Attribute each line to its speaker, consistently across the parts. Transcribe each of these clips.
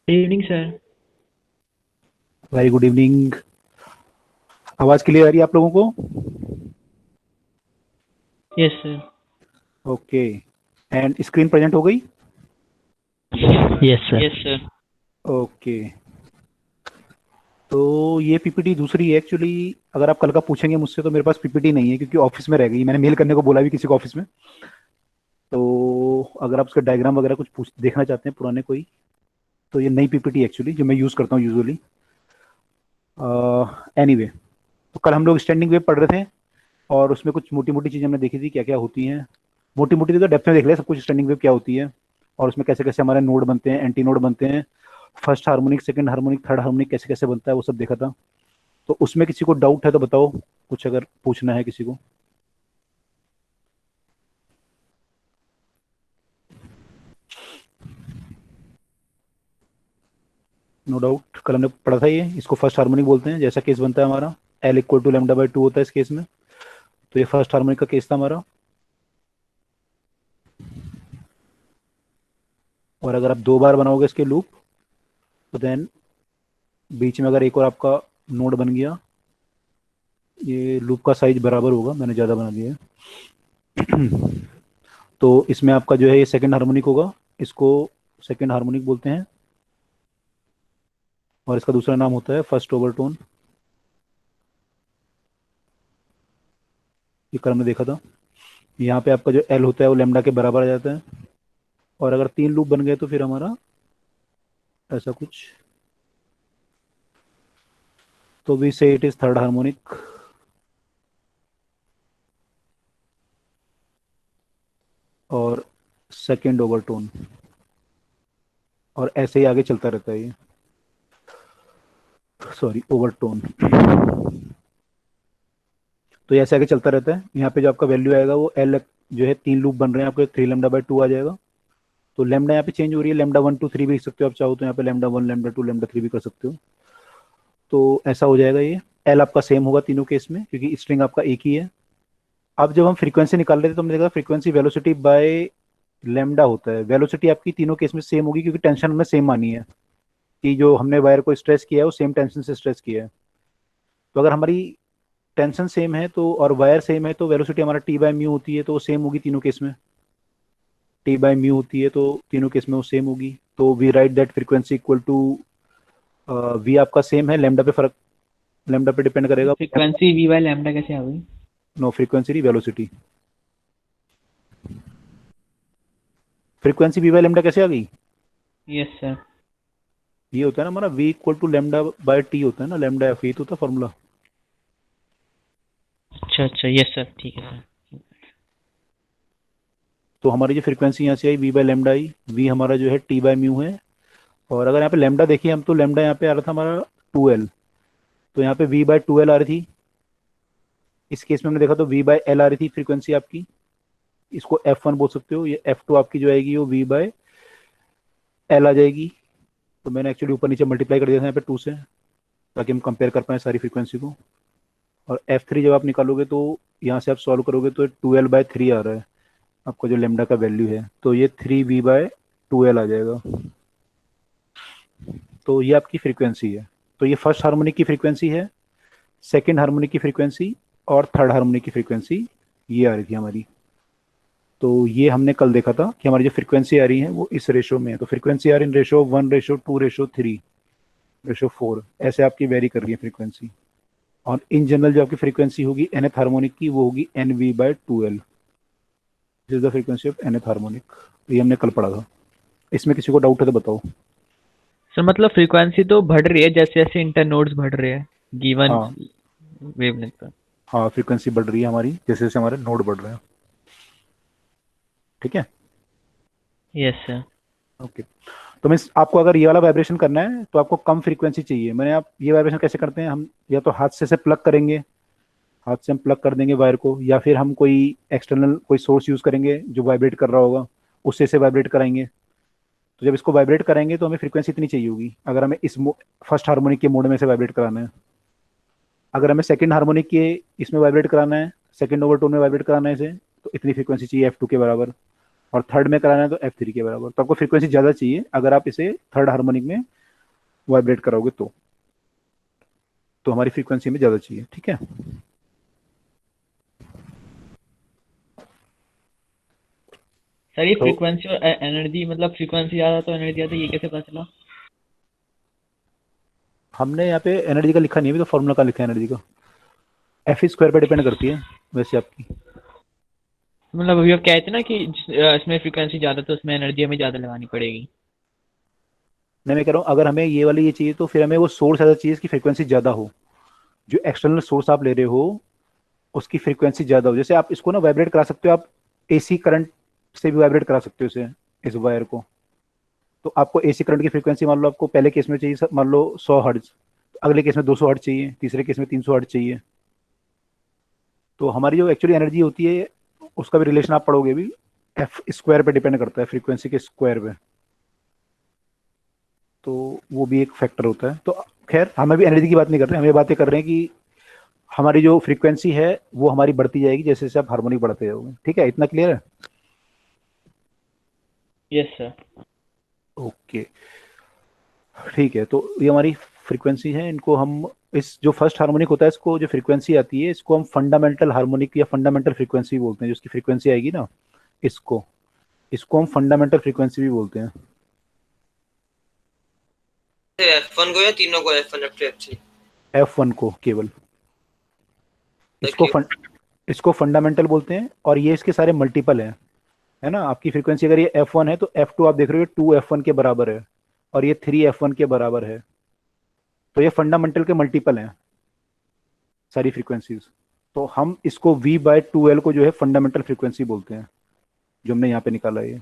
Speaker 1: Evening sir.
Speaker 2: Very good evening. आवाज clear आ रही है आप लोगों को?
Speaker 1: Yes sir.
Speaker 2: Okay. And screen present हो गई?
Speaker 1: Yes sir. Yes sir.
Speaker 2: Okay. तो ये पीपीटी दूसरी है एक्चुअली। अगर आप कल का पूछेंगे मुझसे तो मेरे पास पीपीटी नहीं है क्योंकि ऑफिस में रह गई। मैंने मेल करने को बोला भी किसी को ऑफिस में। तो अगर आप उसका डायग्राम वगैरह कुछ पूछ देखना चाहते हैं पुराने कोई, तो ये नई पीपीटी एक्चुअली जो मैं यूज़ करता हूँ यूजुअली। एनीवे, तो कल हम लोग स्टैंडिंग वेव पढ़ रहे थे और उसमें कुछ मोटी मोटी चीज़ें हमने देखी थी क्या क्या होती हैं। मोटी मोटी तो डेप्थ में देख लिया सब कुछ, स्टैंडिंग वेव क्या होती है और उसमें कैसे कैसे हमारे नोड बनते हैं, एंटी नोड बनते हैं, first harmonic, second harmonic, third harmonic कैसे कैसे बनता है वो सब देखा था। तो उसमें किसी को डाउट है तो बताओ, कुछ अगर पूछना है किसी को। नो डाउट, कल हमने पढ़ा था ये, इसको फर्स्ट हार्मोनिक बोलते हैं। जैसा केस बनता है हमारा L equal to lambda by two होता है इस केस में। तो ये फर्स्ट हार्मोनिक का केस था हमारा। और अगर आप दो बार बनाओगे इसके लूप तो देन बीच में अगर एक और आपका नोड बन गया, ये लूप का साइज बराबर होगा, मैंने ज़्यादा बना दिया है। तो इसमें आपका जो है ये सेकंड हार्मोनिक होगा, इसको सेकंड हार्मोनिक बोलते हैं। और इसका दूसरा नाम होता है फर्स्ट ओवरटोन। ये कल हमने देखा था। यहाँ पे आपका जो एल होता है वो लेमडा के बराबर आ जाता है। और अगर तीन लूप बन गए तो फिर हमारा ऐसा कुछ, तो वी से इट इज थर्ड हार्मोनिक। और सेकेंड ओवरटोन। और ऐसे ही आगे चलता रहता है ये, सॉरी ओवरटोन। तो ये ऐसे आगे चलता रहता है। यहाँ पे जो आपका वैल्यू आएगा वो एल, जो है तीन लूप बन रहे हैं आपके, थ्री लेमडा बाई टू आ जाएगा। तो लेमडा यहाँ पे चेंज हो रही है, लेमडा वन टू थ्री भी लिख सकते हो आप चाहो तो, यहाँ पे lambda one lambda two lambda three भी कर सकते हो। तो ऐसा हो जाएगा ये। एल आपका सेम होगा तीनों केस में क्योंकि स्ट्रिंग आपका एक ही है। अब जब हम फ्रीक्वेंसी निकाल रहे थे तो हमने देखा फ्रीक्वेंसी वेलोसिटी बाय लेमडा होता है। वेलोसिटी आपकी तीनों केस में सेम होगी क्योंकि टेंशन हमने सेम मानी है कि जो हमने वायर को स्ट्रेच किया है वो सेम टेंशन से स्ट्रेच किया है। तो अगर हमारी टेंशन सेम है तो और वायर सेम है तो वेलोसिटी हमारा टी बाय म्यू होती है, तो वो सेम होगी तीनों केस में। टी बाय म्यू होती है तो तीनों केस में वो सेम होगी। तो we write that frequency equal to, v आपका सेम है, लेमडा पे फर्क, लेमडा पे डिपेंड करेगा।
Speaker 1: फ्रीक्वेंसी वी बाय लैम्डा कैसे आ गई?
Speaker 2: No, frequency velocity. Frequency v by lambda कैसे आ गई?
Speaker 1: Yes sir.
Speaker 2: ये होता है ना हमारा v equal to lambda by t होता है ना, लेमडा एफ, ये तो होता है फॉर्मूला।
Speaker 1: अच्छा अच्छा, यस सर, ठीक है सर।
Speaker 2: तो हमारी जो फ्रीक्वेंसी यहाँ से आई वी बाय लेमडा आई, वी हमारा जो है टी बाय म्यू है। और अगर यहाँ पे लेमडा देखिए हम, तो लेमडा यहाँ पे आ रहा था हमारा टू एल, तो यहाँ पे वी बाय टू एल आ रही थी। इस केस में हमने देखा तो वी बाय एल आ रही थी फ्रीक्वेंसी आपकी। इसको एफ वन बोल सकते हो। ये एफ टू आपकी जो आएगी वो वी बाय एल आ जाएगी। तो मैंने एक्चुअली ऊपर नीचे मल्टीप्लाई कर दिया था यहाँ पे टू से, ताकि हम कंपेयर कर पाए सारी फ्रीक्वेंसी को। और एफ थ्री जब आप निकालोगे तो यहाँ से आप सॉल्व करोगे तो टू एल बाय थ्री आ रहा है आपका जो लेमडा का वैल्यू है, तो ये three v by two L आ जाएगा। तो ये आपकी फ्रीक्वेंसी है। तो ये फर्स्ट हार्मोनिक की फ्रीक्वेंसी है, सेकेंड हार्मोनिक की फ्रीक्वेंसी और थर्ड हार्मोनिक की फ्रीक्वेंसी ये आ रही थी हमारी। तो ये हमने कल देखा था कि हमारी जो फ्रीक्वेंसी आ रही है वो इस रेशो में है। तो फ्रीक्वेंसी आ रही है ratio one, ratio two, ratio three, ratio four, ऐसे आपकी वेरी कर रही है फ्रीक्वेंसी। और इन जनरल जो आपकी फ्रीक्वेंसी होगी nth हार्मोनिक की वो होगी n v by two L. This is the frequency of nth harmonic. ये हमने कल पढ़ा था। इसमें किसी को डाउट है तो बताओ।
Speaker 1: सर मतलब फ्रीक्वेंसी तो बढ़ रही है जैसे जैसे इंटरनोड्स बढ़ रहे हैं गिवन
Speaker 2: हाँ,
Speaker 1: वेवलेंथ पर।
Speaker 2: हाँ फ्रीक्वेंसी बढ़ रही है हमारी जैसे जैसे हमारे नोड बढ़ रहे हैं। ठीक है।
Speaker 1: Yes sir.
Speaker 2: ओके। तो मीन्स आपको अगर ये वाला वाइब्रेशन करना है तो आपको कम फ्रीक्वेंसी चाहिए। मैंने, आप ये वाइब्रेशन कैसे करते हैं, हम या तो हाथ से प्लग करेंगे, हाथ से हम प्लग कर देंगे वायर को, या फिर हम कोई एक्सटर्नल कोई सोर्स यूज करेंगे जो वाइब्रेट कर रहा होगा, उससे से वाइब्रेट कराएंगे। तो जब इसको वाइब्रेट कराएंगे तो हमें फ्रीक्वेंसी इतनी चाहिए होगी अगर हमें इस फर्स्ट हार्मोनिक के मोड में से वाइब्रेट कराना है। अगर हमें सेकंड हार्मोनिक के इसमें वाइब्रेट कराना है, सेकंड ओवरटोन में वाइब्रेट कराना है इसे, तो इतनी फ्रीक्वेंसी चाहिए एफ टू के बराबर। और थर्ड में कराना है तो एफ थ्री के बराबर। तो आपको फ्रीक्वेंसी ज़्यादा चाहिए अगर आप इसे थर्ड हार्मोनिक में वाइब्रेट कराओगे तो हमारी फ्रीक्वेंसी में ज़्यादा चाहिए, ठीक है।
Speaker 1: सर ये
Speaker 2: तो
Speaker 1: फ्रीक्वेंसी और एनर्जी, मतलब फ्रीक्वेंसी ज़्यादा तो एनर्जी ज़्यादा, ये कैसे पता चला?
Speaker 2: हमने यहाँ पे एनर्जी का लिखा नहीं है, अभी तो फॉर्मूला का लिखा है एनर्जी का। एफ स्क्वायर पे डिपेंड करती है वैसे आपकी।
Speaker 1: मतलब अभी आप कहते ना कि इसमें फ्रीक्वेंसी ज़्यादा तो उसमें एनर्जी हमें ज़्यादा लगानी पड़ेगी।
Speaker 2: नहीं, मैं कह रहा हूँ अगर हमें ये वाली ये चाहिए तो फिर हमें वो सोर्स ऐसा चाहिए जिसकी फ्रीक्वेंसी ज़्यादा हो। जो एक्सटर्नल सोर्स आप ले रहे हो उसकी फ्रीक्वेंसी ज़्यादा हो। जैसे आप इसको ना वाइब्रेट करा सकते हो, आप एसी करंट से भी वाइब्रेट करा सकते हो इसे, इस वायर को। तो आपको एसी करंट की फ्रीक्वेंसी मान लो आपको पहले केस में चाहिए मान लो 100 हर्ट्ज, अगले केस में 200 हर्ट्ज चाहिए, तीसरे केस में 300 हर्ट्ज चाहिए। तो हमारी जो एक्चुअली एनर्जी होती है उसका भी रिलेशन आप पढ़ोगे भी, एफ स्क्वायर पे डिपेंड करता है, फ्रीक्वेंसी के स्क्वायर पे। तो वो भी एक फैक्टर होता है। तो खैर हम अभी एनर्जी की बात नहीं कर रहे हैं, हम ये बातें कर रहे हैं कि हमारी जो फ्रीक्वेंसी है वो हमारी बढ़ती जाएगी जैसे जैसे आप हार्मोनिक बढ़ते जाओगे, ठीक है, इतना क्लियर है।
Speaker 1: Yes sir.
Speaker 2: ओके, ठीक है। तो ये हमारी फ्रीक्वेंसी है, इनको हम इस जो फर्स्ट हार्मोनिक होता है इसको जो फ्रीक्वेंसी आती है इसको हम फंडामेंटल हार्मोनिक या फंडामेंटल फ्रीक्वेंसी बोलते हैं। जो इसकी फ्रीक्वेंसी आएगी ना, इसको इसको हम फंडामेंटल फ्रीक्वेंसी भी बोलते हैं।
Speaker 3: F1 को या तीनों को, F1 F2 F3?
Speaker 2: F1 को केवल, इसको
Speaker 3: ओके।
Speaker 2: इसको फंडामेंटल बोलते हैं। और ये इसके सारे मल्टीपल हैं, है ना। आपकी फ्रीक्वेंसी अगर ये F1 है तो F2 आप देख रहे हो 2 F1 के बराबर है, और ये 3 F1 के बराबर है। तो ये फंडामेंटल के मल्टीपल हैं सारी फ्रीक्वेंसीज। तो हम इसको V/2L को जो है फंडामेंटल फ्रीक्वेंसी बोलते हैं, जो हमने यहाँ पे निकाला है ये।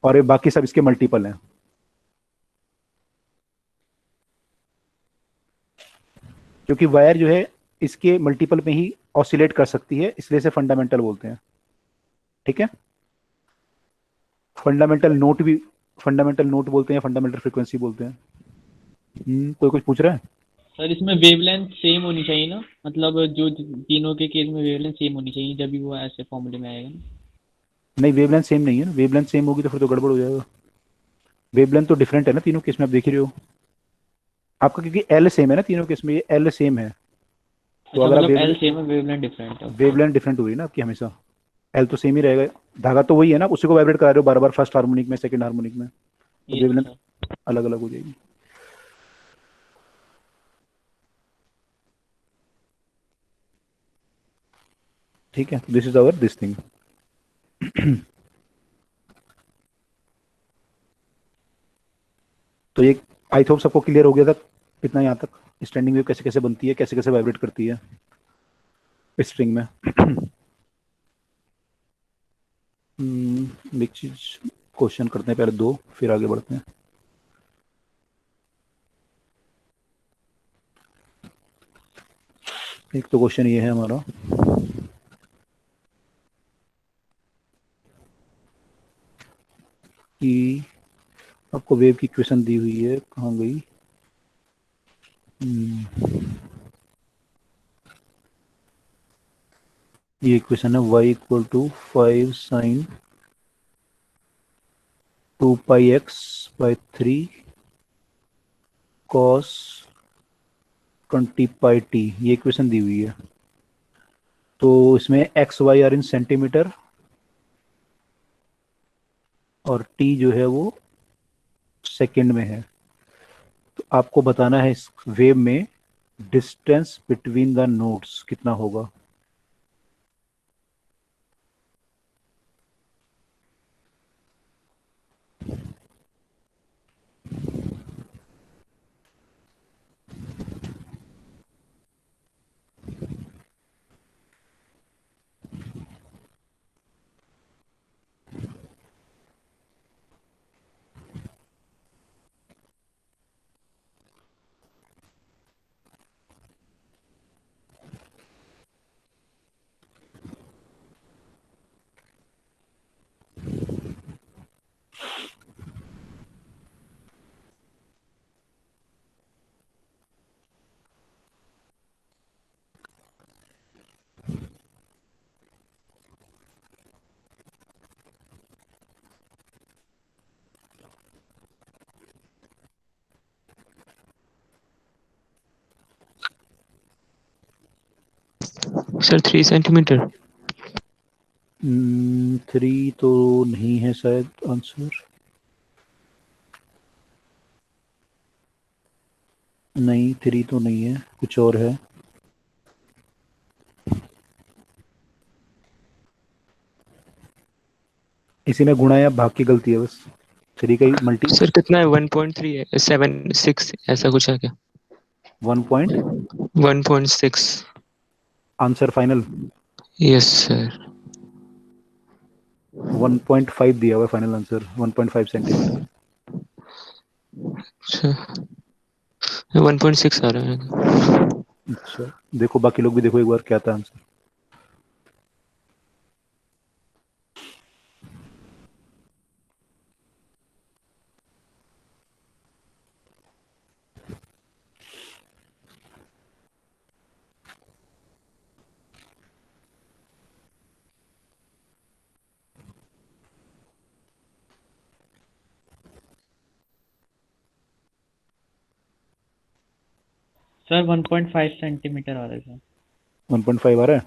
Speaker 2: और ये बाकी सब इसके मल्टीपल हैं। क्योंकि वायर जो है इसके मल्टीपल में ही ऑसिलेट कर सकती है, इसलिए इसे फंडामेंटल बोलते हैं, ठीक है। फंडामेंटल नोट भी, फंडामेंटल नोट बोलते हैं, फंडामेंटल फ्रीक्वेंसी बोलते हैं। कोई कुछ पूछ रहा है?
Speaker 1: सर इसमें वेवलेंथ सेम होनी चाहिए ना, मतलब जो तीनों के केस में वेवलेंथ सेम होनी चाहिए, जब भी वो ऐसे फॉर्मूले में आएगा ना।
Speaker 2: नहीं, वेवलेंथ सेम नहीं है ना। वेवलेंथ सेम होगी तो फिर तो गड़बड़ हो जाएगा। वेवलेंथ तो डिफरेंट है ना तीनों केस में, आप देख ही रहे हो। आपका क्योंकि एल सेम है ना तीनों केस में, ये एल सेम है। तो
Speaker 1: अच्छा,
Speaker 2: अगर आप
Speaker 1: मतलब एल सेम है, वेवलेंथ डिफरेंट है, ओके।
Speaker 2: वेवलेंथ डिफरेंट हुई ना आपकी हमेशा, एल तो सेम ही रहेगा। धागा तो वही है ना, आप उसी को वाइब्रेट करा रहे हो बार बार, फर्स्ट हार्मोनिक में सेकंड हार्मोनिक में। तो
Speaker 1: यस
Speaker 2: वेवलेंथ
Speaker 1: सर।
Speaker 2: अलग अलग हो जाएगी, ठीक है। This is our this thing. तो ये आई होप सबको क्लियर हो गया था इतना यहाँ तक, स्टैंडिंग वेव कैसे कैसे बनती है, कैसे कैसे वाइब्रेट करती है स्ट्रिंग में। एक चीज क्वेश्चन करते हैं पहले दो, फिर आगे बढ़ते हैं। एक तो क्वेश्चन ये है हमारा कि आपको वेव की इक्वेशन दी हुई है, कहाँ गई? ये इक्वेशन है y = 5 sin 2πx/3 cos 20πt, ये इक्वेशन दी हुई है। तो इसमें x y are in centimetre और टी जो है वो सेकंड में है। तो आपको बताना है इस वेव में डिस्टेंस बिटवीन द नोड्स कितना होगा।
Speaker 4: Sir 3 centimetre.
Speaker 2: 3 तो नहीं है शायद आंसर, नहीं 3 तो नहीं है, कुछ और है। इसी में गुणा या भाग की गलती है बस, 3 का ही मल्टी।
Speaker 4: सर कितना है? 1.3 है, 7 6 ऐसा कुछ है क्या?
Speaker 2: 1 point.
Speaker 4: 1.6।
Speaker 2: Answer final.
Speaker 4: Yes sir.
Speaker 2: 1.5 दिया हुआ है फाइनल आंसर, 1.5 सेंटीमीटर।
Speaker 4: अच्छा 1.6 आ रहा है।
Speaker 2: अच्छा देखो बाकी लोग भी देखो एक बार क्या था आंसर।
Speaker 1: सर 1.5 सेंटीमीटर आ रहा है सर।
Speaker 2: 1.5 आ रहा है।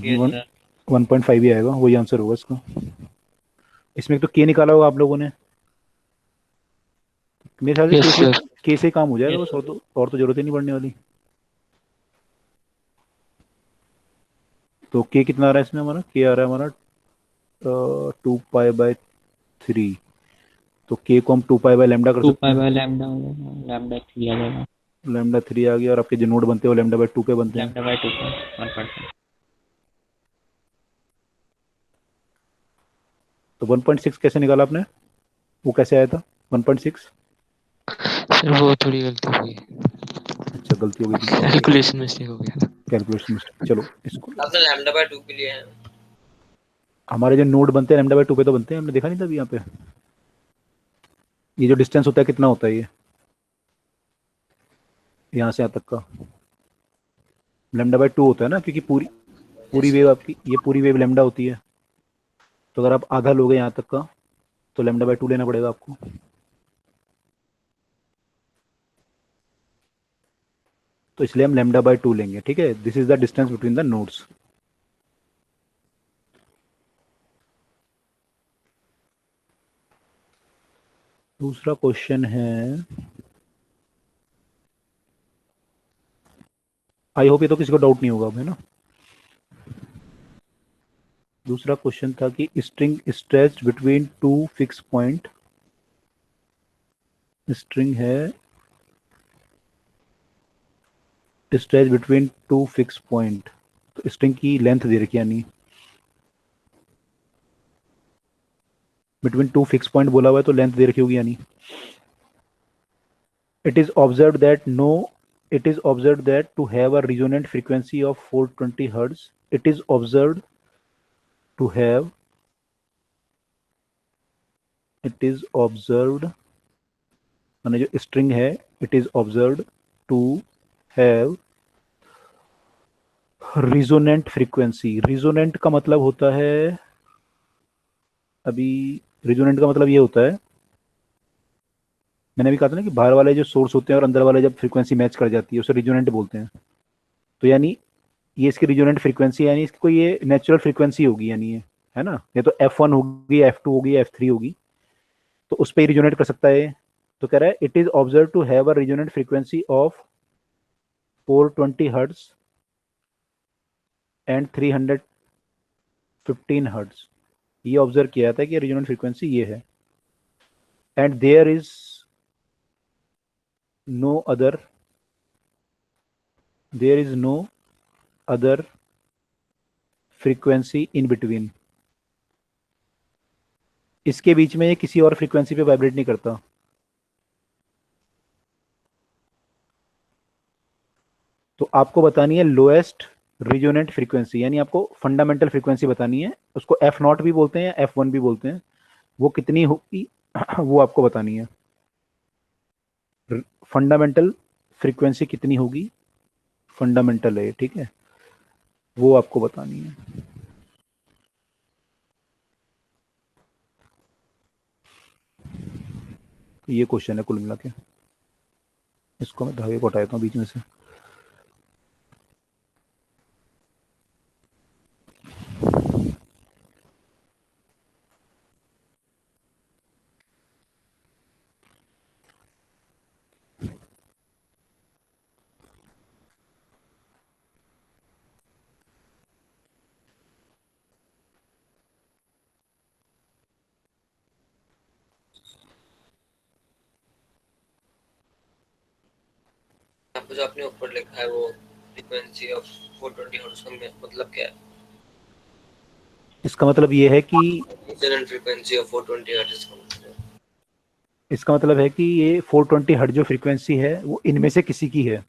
Speaker 1: Yes sir.
Speaker 2: 1.5 ही आएगा, वही आंसर होगा इसका। इसमें तो के निकाला होगा आप लोगों ने, मेरे ख्याल से
Speaker 4: यस सर।
Speaker 2: के से काम हो जाएगा
Speaker 1: यस
Speaker 2: बस,
Speaker 1: सर।
Speaker 2: और तो जरूरत ही नहीं पड़ने वाली। तो के कितना आ रहा है इसमें हमारा, के आ रहा है हमारा 2 पाई बाय 3। तो के को हम 2 पाई बाय लैम्डा कर
Speaker 1: 2
Speaker 2: सकते
Speaker 1: पाई
Speaker 2: हैं।
Speaker 1: बाय लैम्डा हो जाएगा, लैम्डा 3 आ जाएगा।
Speaker 2: लैम्डा 3 आ गया, और आपके जो नोड बनते हैं वो लैम्डा बाय 2 पे बनते हैं।
Speaker 1: लैम्डा बाय 2 का 1.5।
Speaker 2: तो 1.6 कैसे निकाला आपने, वो कैसे आया था 1.6?
Speaker 4: सर वो थोड़ी गलती हो गई,
Speaker 2: अच्छा गलती हो गई थी,
Speaker 4: कैलकुलेशन मिस्टेक हो गया था।
Speaker 2: Calculation mistake. चलो इसको,
Speaker 3: आपने लैम्डा बाय 2 के लिए है।
Speaker 2: हमारे जो नोड बनते हैं लैम्डा बाय 2 पे तो बनते हैं, हमने देखा नहीं था अभी यहाँ पे। ये जो डिस्टेंस होता है कितना होता है, ये यहाँ से यहाँ तक का लैम्डा बाय 2 होता है ना, क्योंकि पूरी पूरी
Speaker 3: यस
Speaker 2: वेव
Speaker 3: सर।
Speaker 2: आपकी, ये पूरी वेव लैम्डा होती है। तो अगर आप आधा लोगे यहाँ तक का, तो लैम्डा बाय 2 लेना पड़ेगा आपको। तो इसलिए हम लैम्डा बाय 2 लेंगे, ठीक है। This is the distance between the nodes. दूसरा क्वेश्चन है, आई होप ये तो किसी को डाउट नहीं होगा अब, है ना। दूसरा क्वेश्चन था कि string stretched between two fix point, string है stretch between two fix point. तो स्ट्रिंग की लेंथ दे रखी है, यानी बिटवीन टू फिक्स पॉइंट बोला हुआ है, तो लेंथ दे रखी होगी यानी। It is observe that no it is observed that to have a resonant frequency of 420 hertz, it is observed to have it is observed माने जो स्ट्रिंग है, it is observed to have resonant frequency। resonant का मतलब होता है, अभी resonant का मतलब ये होता है, मैंने भी कहा था ना कि बाहर वाले जो सोर्स होते हैं और अंदर वाले जब फ्रीक्वेंसी मैच कर जाती है उसे रिजोनेंट बोलते हैं। तो यानी ये इसकी रिजोनेंट फ्रीक्वेंसी, यानी इसकी कोई ये नेचुरल फ्रीक्वेंसी होगी, यानी ये है ना, ये तो F1 होगी, F2 होगी, F3 होगी, तो उस पर ही रिजोनेट कर सकता है। तो कह रहा है it is observe to have a resonant frequency of 420 hertz and 315 hertz. ये ऑब्जर्व किया था कि रिजोनेंट फ्रीक्वेंसी ये है, and there is no other there is no other frequency in between. इसके बीच में ये किसी और फ्रीक्वेंसी पे वाइब्रेट नहीं करता। तो आपको बतानी है लोएस्ट रिजोनेंट फ्रीक्वेंसी, यानी आपको फंडामेंटल फ्रीक्वेंसी बतानी है, उसको F0 भी बोलते हैं या F1 भी बोलते हैं। वो कितनी होगी वो आपको बतानी है। फंडामेंटल फ्रीक्वेंसी कितनी होगी, फंडामेंटल है, ठीक है, वो आपको बतानी है। ये क्वेश्चन है कुल मिला के। इसको मैं धागे को हटा देता हूँ बीच में से।
Speaker 3: पे जो आपने ऊपर लिखा है वो फ्रीक्वेंसी ऑफ 420 हर्ट्ज का मतलब क्या है?
Speaker 2: इसका मतलब ये है कि
Speaker 3: रेजोनेंट फ्रीक्वेंसी ऑफ 420 हर्ट्ज का मतलब है।
Speaker 2: इसका मतलब है कि ये 420 हर्ट्ज जो फ्रीक्वेंसी है वो इनमें से किसी की है।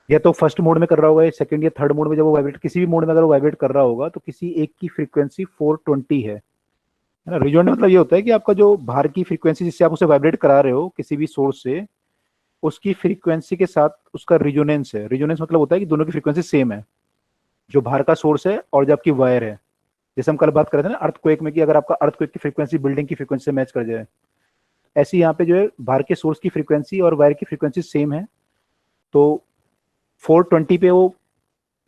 Speaker 2: या तो फर्स्ट मोड में कर रहा होगा, या सेकंड या थर्ड मोड में, जब वो वाइब्रेट किसी भी मोड में अगर वो वाइब्रेट कर रहा होगा तो किसी एक की फ्रीक्वेंसी 420 है ना। रिजोनेंट मतलब ये होता है कि आपका जो बाहर की फ्रीक्वेंसी जिससे आप उसे वाइब्रेट करा रहे हो किसी भी सोर्स से, उसकी फ्रीक्वेंसी के साथ उसका रिजोनेंस है। रिजोनेंस मतलब होता है कि दोनों की फ्रीक्वेंसी सेम है, जो बाहर का सोर्स है और जो आपकी वायर है। जैसे हम कल बात कर रहे थे ना अर्थक्वेक में, कि अगर आपका अर्थक्वेक की फ्रीक्वेंसी बिल्डिंग की फ्रीक्वेंसी से मैच कर जाए, ऐसे यहाँ पे जो है बाहर के सोर्स की फ्रीक्वेंसी और वायर की फ्रीक्वेंसी सेम है, तो 420 पे वो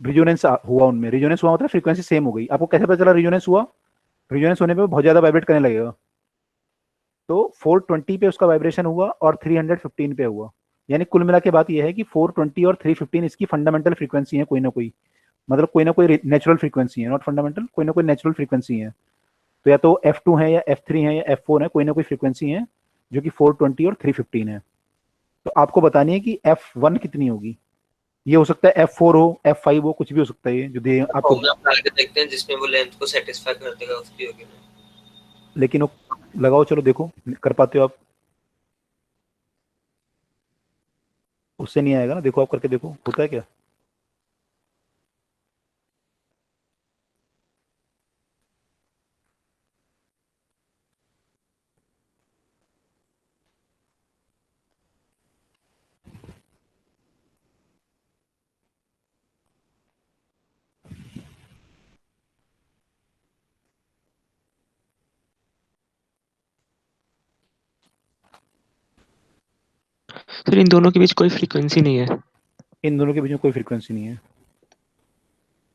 Speaker 2: रिजोनेंस हुआ, उनमें रिजोनेंस हुआ, मतलब फ्रीक्वेंसी सेम हो गई। आपको कैसे पता चला रिजोनेंस हुआ? रिजोनेंस होने पे बहुत ज्यादा वाइब्रेट करने लगेगा, तो 420 पे उसका वाइब्रेशन हुआ और 315 पे हुआ। यानी कुल मिला के बात यह है कि 420 और 315 इसकी फंडामेंटल फ्रीक्वेंसी है, कोई ना कोई, मतलब कोई ना कोई नेचुरल फ्रीक्वेंसी है, नॉट फंडामेंटल, कोई ना कोई नेचुरल फ्रीक्वेंसी है। तो या तो F2 है या F3 है या F4 है, कोई ना कोई फ्रीक्वेंसी है जो कि 420 और 315 है। तो आपको बतानी है कि F1 कितनी होगी। ये हो सकता है F4 हो, F5 हो, कुछ भी हो सकता है, ये जो दे आपको।
Speaker 3: फॉर्मूला बना के देखते हैं जिसमें वो लेंथ को सेटिस्फाई कर देगा, उसकी होगी ना।
Speaker 2: लेकिन वो लगाओ, चलो देखो कर पाते हो आप। उससे नहीं आएगा ना, देखो आप करके देखो होता है क्या।
Speaker 4: सर इन दोनों के बीच कोई फ्रीक्वेंसी नहीं है।
Speaker 2: इन दोनों के बीच में कोई फ्रीक्वेंसी नहीं है,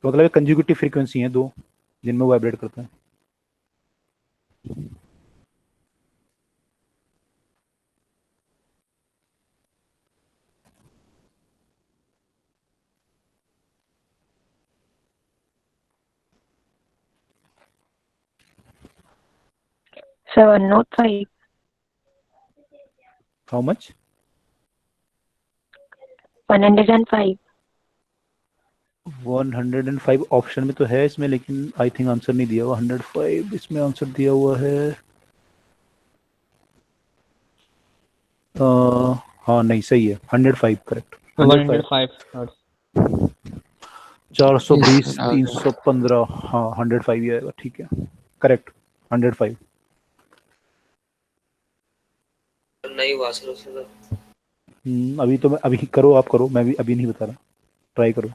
Speaker 2: तो मतलब कंज्यूगेटिव फ्रीक्वेंसी है दो, जिनमें वाइब्रेट करता है।
Speaker 5: Sir, 105.
Speaker 2: How much?
Speaker 5: 105.
Speaker 2: 105 ऑप्शन में तो है इसमें, लेकिन आई थिंक आंसर नहीं दिया हुआ। 105 इसमें आंसर दिया हुआ है। हाँ नहीं, सही है, 105 करेक्ट।
Speaker 1: 105 हर्ट्ज।
Speaker 2: 420
Speaker 4: Yes, आ गया।
Speaker 2: 315, हाँ 105 ही आएगा, ठीक है, करेक्ट 105।
Speaker 3: नहीं हुआ सर उससे।
Speaker 2: अभी तो मैं अभी करो, आप करो, मैं भी अभी नहीं बता रहा, ट्राई करो।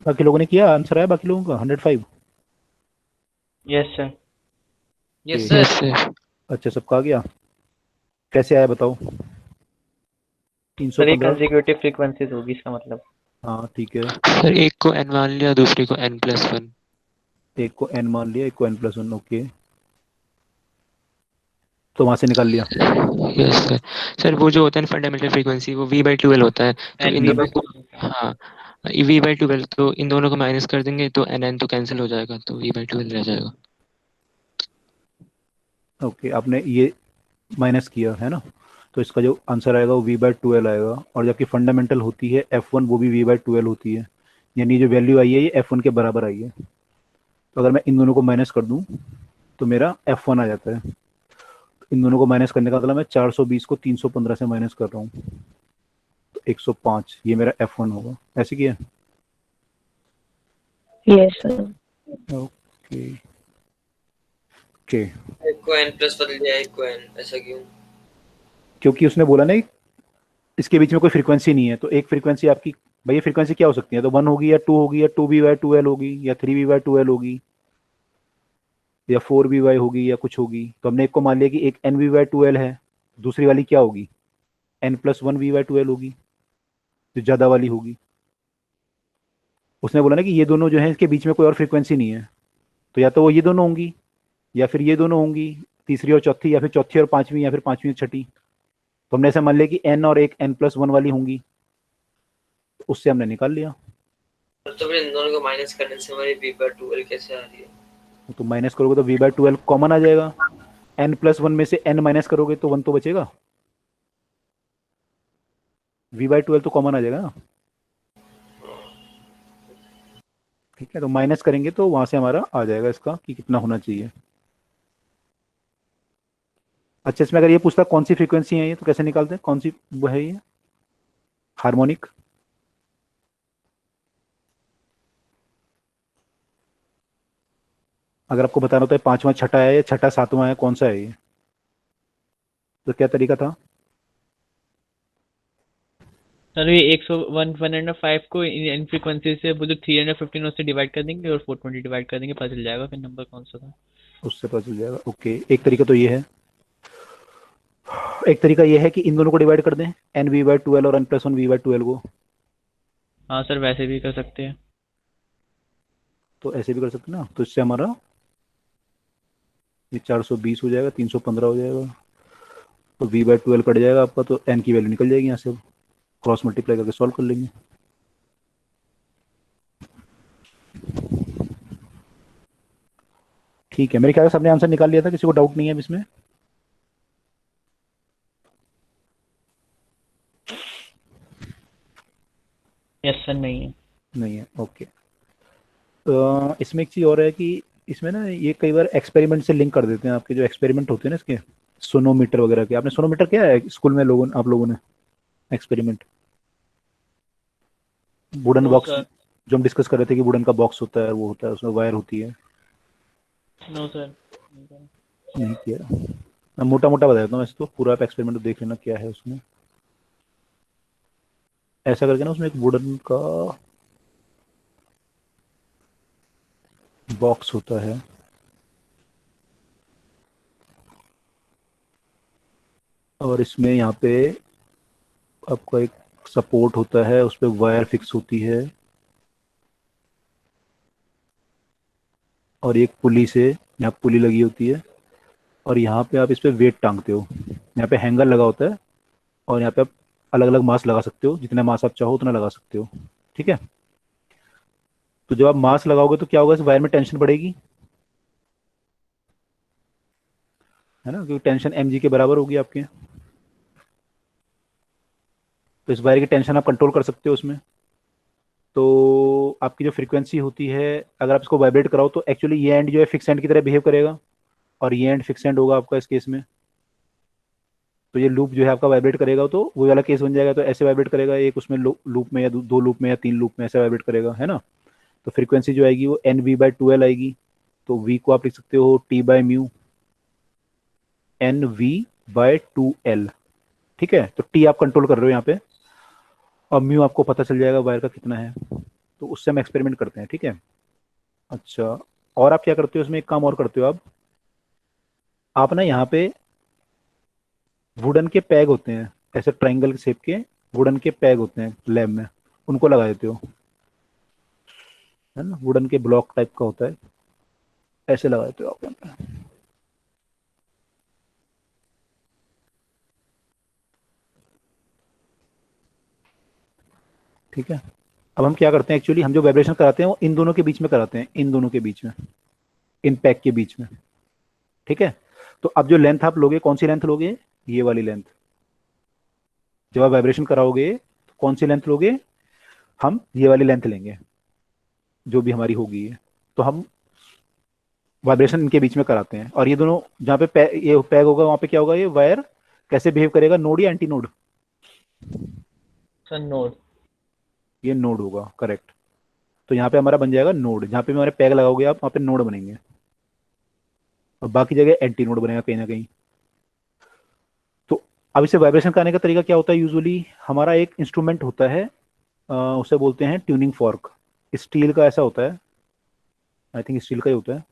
Speaker 2: बाकी लोगों ने किया, आंसर आया बाकी लोगों का 105?
Speaker 1: Yes sir.
Speaker 3: Yes
Speaker 2: Okay.
Speaker 4: Yes
Speaker 3: sir.
Speaker 4: Sir.
Speaker 2: अच्छा, सबका आ गया, कैसे आया बताओ?
Speaker 1: सर ये
Speaker 2: 315।
Speaker 1: कंसेक्यूटिव फ्रीक्वेंसीज होगी इसका मतलब।
Speaker 2: हाँ ठीक है,
Speaker 4: सर एक को n मान लिया, दूसरी को n+1।
Speaker 2: एक को n मान लिया, एक को n+1, ओके, तो वहां से निकाल लिया।
Speaker 4: Yes sir. सर वो जो होता है ना फंडामेंटल फ्रीक्वेंसी, वो v/12 होता है, तो
Speaker 1: एन
Speaker 4: इन
Speaker 1: वी
Speaker 4: दोनों
Speaker 1: बाई
Speaker 4: को, हाँ v/12, तो इन दोनों को माइनस कर देंगे तो n तो कैंसिल हो जाएगा, तो v/12 रह जाएगा।
Speaker 2: ओके, आपने ये माइनस किया है ना, तो इसका जो आंसर आएगा वो V/12 आएगा। और जबकि फंडामेंटल होती है F1, वो भी V/12 होती है, यानी जो वैल्यू आई है ये F1 के बराबर आई है। तो अगर मैं इन दोनों को माइनस कर दूं तो मेरा F1 आ जाता है। इन दोनों को माइनस करने का मतलब मैं 420 को 315 से माइनस कर रहा हूँ, तो 105, ये मेरा F1 होगा। ऐसे किया?
Speaker 5: Yes, sir.
Speaker 2: Okay okay.
Speaker 3: एक को n प्लस बदल दिया, एक को n, ऐसा क्यों?
Speaker 2: क्योंकि उसने बोला ना इसके बीच में कोई फ्रीक्वेंसी नहीं है, तो एक फ्रीक्वेंसी आपकी, भाई ये फ्रीक्वेंसी क्या हो सकती है, तो 1 होगी या 2 होगी या 2v/2l होगी या 3v/2l होगी या 4v होगी या कुछ होगी। तो हमने एक को मान लिया कि एक nv/2l है, दूसरी वाली क्या होगी, n+1v/2l होगी, जो ज़्यादा वाली होगी। उसने बोला ना कि ये दोनों जो है इसके बीच में कोई और फ्रीक्वेंसी नहीं है, तो या तो वो ये दोनों होंगी या फिर ये दोनों होंगी, तीसरी और चौथी, या फिर चौथी और पांचवी, या फिर पांचवी और छठी। तो हमने ऐसा मान लिया कि n और एक n+1 वाली होंगी, तो उससे हमने निकाल लिया।
Speaker 3: तो फिर इन दोनों को माइनस करने से हमारी v/2l कैसे आ रही है?
Speaker 2: तो माइनस करोगे तो v/2l कॉमन आ जाएगा, n+1 में से n माइनस करोगे तो 1 तो बचेगा, v/2l तो कॉमन आ जाएगा ना। ठीक है, तो माइनस करेंगे तो वहां से हमारा आ जाएगा इसका कि कितना होना चाहिए। अच्छा, इसमें अगर ये पूछता कौन सी फ्रीक्वेंसी है ये, तो कैसे निकालते हैं, कौन सी वो है ये हार्मोनिक? अगर आपको बताना होता है पांचवा छठा है या छठा सातवां है, कौन सा है ये, तो क्या तरीका था?
Speaker 1: सर ये 105 को इन फ्रीक्वेंसी से वो जो 315 उससे डिवाइड कर देंगे और 420 डिवाइड कर देंगे, पता चल जाएगा फिर नंबर कौन सा था।
Speaker 2: उससे पता चल जाएगा। ओके, एक तरीका तो ये है। एक तरीका ये है कि इन दोनों को डिवाइड कर दें, nv/2l और n+1v/2l को।
Speaker 1: हाँ सर, वैसे भी कर सकते हैं।
Speaker 2: तो ऐसे भी कर सकते हैं ना, तो इससे हमारा ये 420 हो जाएगा, 315 हो जाएगा, तो v/2l कट जाएगा आपका, तो n की वैल्यू निकल जाएगी यहाँ से, क्रॉस मल्टीप्लाई करके सॉल्व कर लेंगे। ठीक है, मेरे ख्याल से सबने आंसर निकाल लिया था, किसी को डाउट नहीं है अब इसमें?
Speaker 1: यस सर, नहीं है।
Speaker 2: नहीं है, ओके। इसमें एक चीज़ और है कि इसमें ना ये कई बार एक्सपेरिमेंट से लिंक कर देते हैं, आपके जो एक्सपेरिमेंट होते हैं ना इसके, सोनोमीटर वगैरह के। आपने सोनोमीटर किया है स्कूल में आप लोगों ने experiment? Wooden
Speaker 1: no
Speaker 2: box,
Speaker 1: sir.
Speaker 2: जो हम डिस्कस कर रहे थे कि वुडन का बॉक्स होता है, वो होता है, उसमें वायर होती है।
Speaker 1: No sir.
Speaker 2: नहीं किया? मैं मोटा मोटा बता देता हूँ वैसे, तो पूरा आप एक्सपेरिमेंट देख लेना क्या है उसमें। ऐसा करके ना उसमें एक वुडन का बॉक्स होता है, और इसमें यहाँ पे आपका एक सपोर्ट होता है, उस पर वायर फिक्स होती है, और एक पुली से, यहाँ पुली लगी होती है, और यहाँ पे आप इस पे वेट टांगते हो। यहाँ पे हैंगर लगा होता है, और यहाँ पे आप अलग अलग मास लगा सकते हो, जितना मास आप चाहो उतना लगा सकते हो। ठीक है, तो जब आप मास लगाओगे तो क्या होगा, इस वायर में टेंशन बढ़ेगी, है ना, क्योंकि टेंशन mg के बराबर होगी आपके। तो इस वायर की टेंशन आप कंट्रोल कर सकते हो उसमें। तो आपकी जो फ्रीक्वेंसी होती है, अगर आप इसको वाइब्रेट कराओ तो एक्चुअली ये एंड जो है फिक्स एंड की तरह बिहेव करेगा, और ये एंड फिक्स एंड होगा आपका इस केस में। तो ये लूप जो है आपका वाइब्रेट करेगा, तो वो वाला केस बन जाएगा, तो ऐसे वाइब्रेट करेगा, एक उसमें लूप में या दो लूप में या 3 लूप में ऐसे वाइब्रेट करेगा, है ना। तो फ्रीक्वेंसी जो आएगी वो nv/2l आएगी। तो v को आप लिख सकते हो t/μ nv/2l। ठीक है, तो t आप कंट्रोल कर रहे हो यहाँ पे, और म्यू आपको पता चल जाएगा वायर का कितना है। तो उससे हम एक्सपेरिमेंट करते हैं। ठीक है, अच्छा, और आप क्या करते हो इसमें, एक काम और करते हो आप ना यहाँ पे वुडन के पैग होते हैं, ऐसे ट्रायंगल के शेप के वुडन के पैग होते हैं लैब में, उनको लगा देते हो, है ना, वुडन के ब्लॉक टाइप का होता है, ऐसे लगा देते हो आप यहाँ पे। ठीक है, अब हम क्या करते हैं, एक्चुअली हम जो वाइब्रेशन कराते हैं वो इन दोनों के बीच में कराते हैं, इन दोनों के बीच में, इन पैक के बीच में। ठीक है, तो अब जो लेंथ आप लोगे, कौन सी लेंथ लोगे, ये वाली लेंथ। जब आप वाइब्रेशन कराओगे तो कौन सी लेंथ लोगे, हम ये वाली लेंथ लेंगे। जो भी हमारी होगी ये, तो हम वाइब्रेशन इनके बीच में कराते हैं। और ये दोनों जहाँ पे ये पैग होगा वहाँ पे क्या होगा, ये वायर कैसे बिहेव करेगा, नोड या एंटी नोड?
Speaker 1: Sir node.
Speaker 2: ये नोड होगा, करेक्ट। तो यहाँ पे हमारा बन जाएगा नोड, जहाँ पे हमारे पैग लगाओगे आप वहाँ पे नोड बनेंगे, और बाकी जगह एंटी नोड बनेगा कहीं ना कहीं। तो अब इसे वाइब्रेशन कराने का तरीका क्या होता है, यूजुअली हमारा एक इंस्ट्रूमेंट होता है, उसे बोलते हैं ट्यूनिंग फॉर्क। स्टील का ऐसा होता है, आई थिंक स्टील का ही होता है,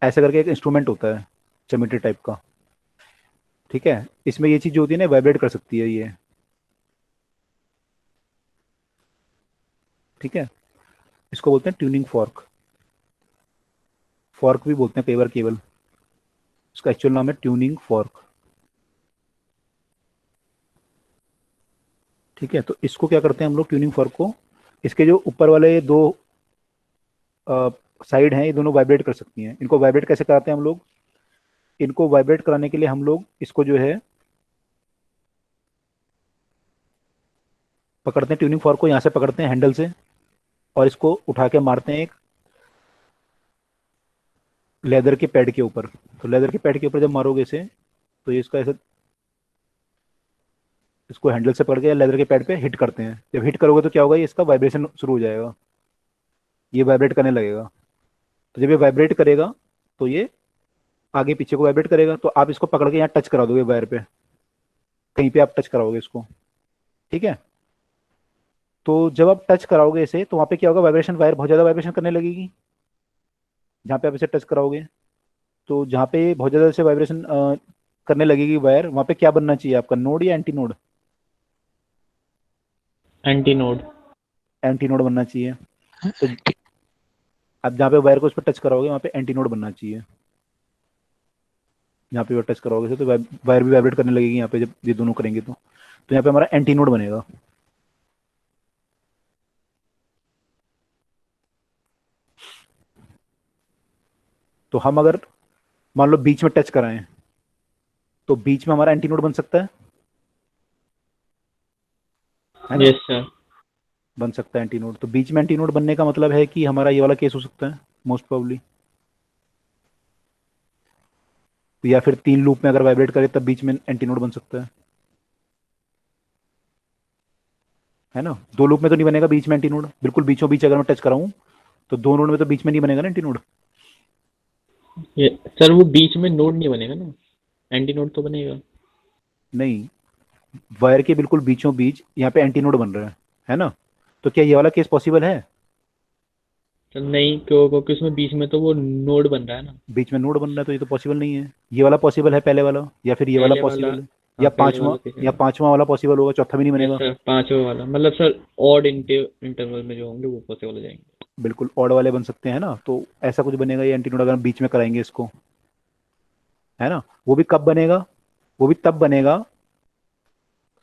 Speaker 2: ऐसा करके एक इंस्ट्रूमेंट होता है चमेटे टाइप का, ठीक है। इसमें ये चीज जो होती है ना, वाइब्रेट कर सकती है ये, ठीक है। इसको बोलते हैं ट्यूनिंग फॉर्क, फॉर्क भी बोलते हैं कई बार केवल, इसका एक्चुअल नाम है ट्यूनिंग फॉर्क, ठीक है। तो इसको क्या करते हैं हम लोग, ट्यूनिंग फॉर्क को, इसके जो ऊपर वाले दो साइड हैं ये दोनों वाइब्रेट कर सकती हैं। इनको वाइब्रेट कैसे कराते हैं हम लोग, इनको वाइब्रेट कराने के लिए हम लोग इसको जो है पकड़ते हैं, ट्यूनिंग फॉर्क को यहाँ से पकड़ते हैं हैंडल से, और इसको उठा के मारते हैं एक लेदर के पैड के ऊपर। तो लेदर के पैड के ऊपर जब मारोगे इसे, तो ये इसका ऐसे इसको हैंडल से पकड़ के लेदर के पैड पे हिट करते हैं। जब हिट करोगे तो क्या होगा, ये इसका वाइब्रेशन शुरू हो जाएगा, ये वाइब्रेट करने लगेगा। तो जब ये वाइब्रेट करेगा तो ये आगे पीछे को वाइब्रेट करेगा। तो आप इसको पकड़ के यहाँ टच करा दोगे वायर पे, कहीं पे आप टच कराओगे इसको, ठीक है। तो जब आप टच कराओगे इसे तो वहाँ पे क्या होगा, वाइब्रेशन, वायर बहुत ज़्यादा वाइब्रेशन करने लगेगी जहाँ पे आप इसे टच कराओगे। तो जहाँ पे बहुत ज़्यादा से वाइब्रेशन करने लगेगी वायर, वहाँ पे क्या बनना चाहिए आपका, नोड या anti node?
Speaker 1: Anti node.
Speaker 2: Anti node बनना चाहिए। तो आप जहाँ पे वायर को उस पर टच कराओगे वहाँ पे एंटी नोड बनना चाहिए। यहाँ पे टच कराओगे तो वायर भी वाइब्रेट करने लगेगी यहाँ पे, जब ये दोनों करेंगे तो यहाँ पे हमारा एंटी नोड बनेगा। तो हम अगर मान लो बीच में टच कराएं तो बीच में हमारा एंटी नोड बन सकता है ना?
Speaker 1: Yes sir.
Speaker 2: बन सकता है एंटी नोड। तो बीच में एंटी नोड बनने का मतलब है कि हमारा ये वाला केस हो सकता है मोस्ट प्रोबेबली, या फिर 3 लूप में अगर वाइब्रेट करे तब बीच में एंटी नोड बन सकता है ना। 2 लूप में तो नहीं बनेगा बीच में एंटी नोड, बिल्कुल बीचों बीच अगर मैं टच कराऊं तो 2 नोड में तो बीच में नहीं बनेगा ना एंटी नोड।
Speaker 1: ये सर वो बीच में नोड नहीं बनेगा ना, एंटी नोड तो बनेगा।
Speaker 2: नहीं, वायर के बिल्कुल बीचों बीच यहाँ पे एंटी नोड बन रहा है ना। तो क्या ये वाला केस पॉसिबल है?
Speaker 1: सर नहीं, क्योंकि उसमें बीच में तो वो नोड बन रहा है ना।
Speaker 2: बीच में नोड बन रहा है तो ये तो पॉसिबल नहीं है। ये वाला पॉसिबल है पहले वाला, या फिर ये वाला
Speaker 1: पहले वाला,
Speaker 2: पॉसिबल है,
Speaker 1: हाँ
Speaker 2: या
Speaker 1: पहले वाला केस है।
Speaker 2: पांचवा वाला पॉसिबल होगा, चौथा भी नहीं
Speaker 1: यस
Speaker 2: बनेगा।
Speaker 1: सर, पांचवा वाला मतलब सर ऑड इंटरवल में जो होंगे वो पॉसिबल हो जाएंगे।
Speaker 2: बिल्कुल ऑड वाले बन सकते हैं ना। तो ऐसा कुछ बनेगा ये एंटी नोड अगर हम बीच में कराएंगे इसको, है ना। वो भी कब बनेगा, वो भी तब बनेगा,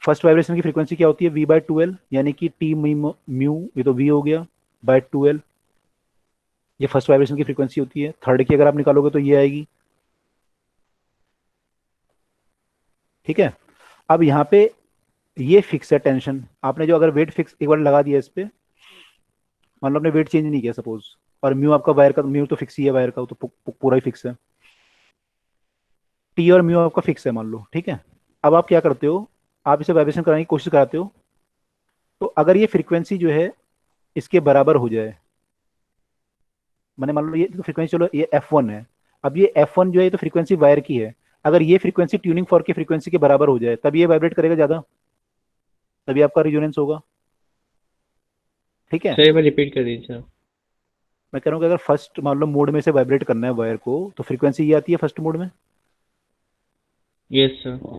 Speaker 2: फर्स्ट वाइब्रेशन की फ्रीक्वेंसी क्या होती है, v/2l, यानी कि टी म्यू, ये तो v हो गया, बाय 2l, ये फर्स्ट वाइब्रेशन की फ्रीक्वेंसी होती है। थर्ड की अगर आप निकालोगे तो ये आएगी, ठीक है। अब यहाँ पे ये फिक्स है टेंशन, आपने जो अगर वेट फिक्स एक बार लगा दिया इस पे, मान लो आपने वेट चेंज नहीं किया सपोज, और म्यू आपका वायर का, म्यू तो फिक्स ही है वायर का, वो तो पूरा ही फिक्स है, टी और म्यू आपका फिक्स है मान लो, ठीक है। अब आप क्या करते हो, आप इसे वाइब्रेशन कराने की कोशिश कराते हो, तो अगर ये फ्रीक्वेंसी जो है इसके बराबर हो जाए, मैंने मान लो ये तो फ्रीक्वेंसी, चलो ये f1 है, अब ये f1 जो है ये तो फ्रीक्वेंसी वायर की है, अगर ये फ्रीक्वेंसी ट्यूनिंग फॉर्क की फ्रीक्वेंसी के बराबर हो जाए तब ये वाइब्रेट करेगा ज्यादा, तभी आपका रिजोनेंस होगा, ठीक है।
Speaker 1: सर एक बार रिपीट कर दीजिए सर।
Speaker 2: मैं कह रहा हूँ कि अगर फर्स्ट मान लो मोड में से वाइब्रेट करना है वायर को तो फ्रीक्वेंसी ये आती है फर्स्ट मोड में।
Speaker 1: Yes sir.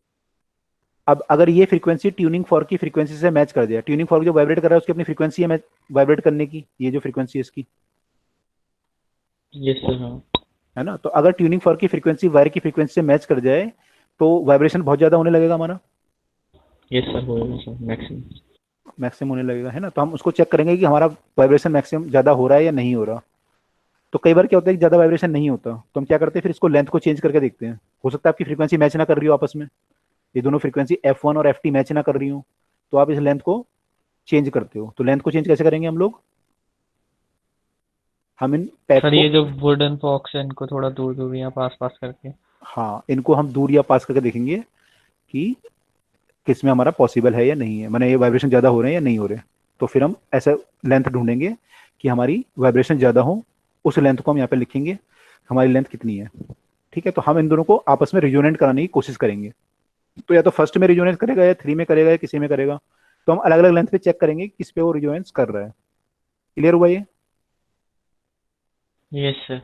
Speaker 2: अब अगर ये फ्रीक्वेंसी ट्यूनिंग फॉर्क की फ्रीक्वेंसी से मैच कर दिया, ट्यूनिंग फॉर्क जो वाइब्रेट कर रहा है उसकी अपनी फ्रीक्वेंसी है वाइब्रेट करने की, ये जो फ्रीक्वेंसी है इसकी,
Speaker 1: यस सर। हाँ
Speaker 2: है ना। तो अगर ट्यूनिंग फॉर्क की फ्रीक्वेंसी वायर की फ्रीक्वेंसी से मैच कर जाए तो वाइब्रेशन बहुत ज्यादा होने लगेगा हमारा,
Speaker 1: यस सर, होगा सर मैक्सिमम।
Speaker 2: मैक्सिमम होने लगेगा, है ना। तो हम उसको चेक करेंगे कि हमारा वाइब्रेशन मैक्सिमम ज्यादा हो रहा है या नहीं हो रहा। तो कई बार क्या होता है कि ज्यादा वाइब्रेशन नहीं होता, तो हम क्या करते हैं फिर इसको लेंथ को चेंज करके देखते हैं। हो सकता है आपकी फ्रीक्वेंसी मैच ना कर रही हो आपस में, ये दोनों फ्रीक्वेंसी f1 और ft मैच ना कर रही हो, तो आप इस लेंथ को चेंज करते हो। तो लेंथ को चेंज कैसे करेंगे हम लोग? हम इन पैक
Speaker 1: सर
Speaker 2: को,
Speaker 1: ये जो वुडन बॉक्स है इनको थोड़ा दूर दूर या पास पास करके।
Speaker 2: हाँ इनको हम दूर या पास करके देखेंगे कि किस में हमारा पॉसिबल है या नहीं है, माने ये वाइब्रेशन ज़्यादा हो रहे हैं या नहीं हो रहे। तो फिर हम ऐसा लेंथ ढूंढेंगे कि हमारी वाइब्रेशन ज़्यादा हो, उस लेंथ को हम यहाँ पे लिखेंगे हमारी लेंथ कितनी है। ठीक है, तो हम इन दोनों को आपस में रिजोनेट कराने की कोशिश करेंगे। तो या तो फर्स्ट में रिजोनेट करेगा या 3 में करेगा या किसी में करेगा। तो हम अलग अलग लेंथ पे चेक करेंगे किस पे वो रिजोनेंस कर रहा है। क्लियर हुआ ये?
Speaker 1: Yes sir.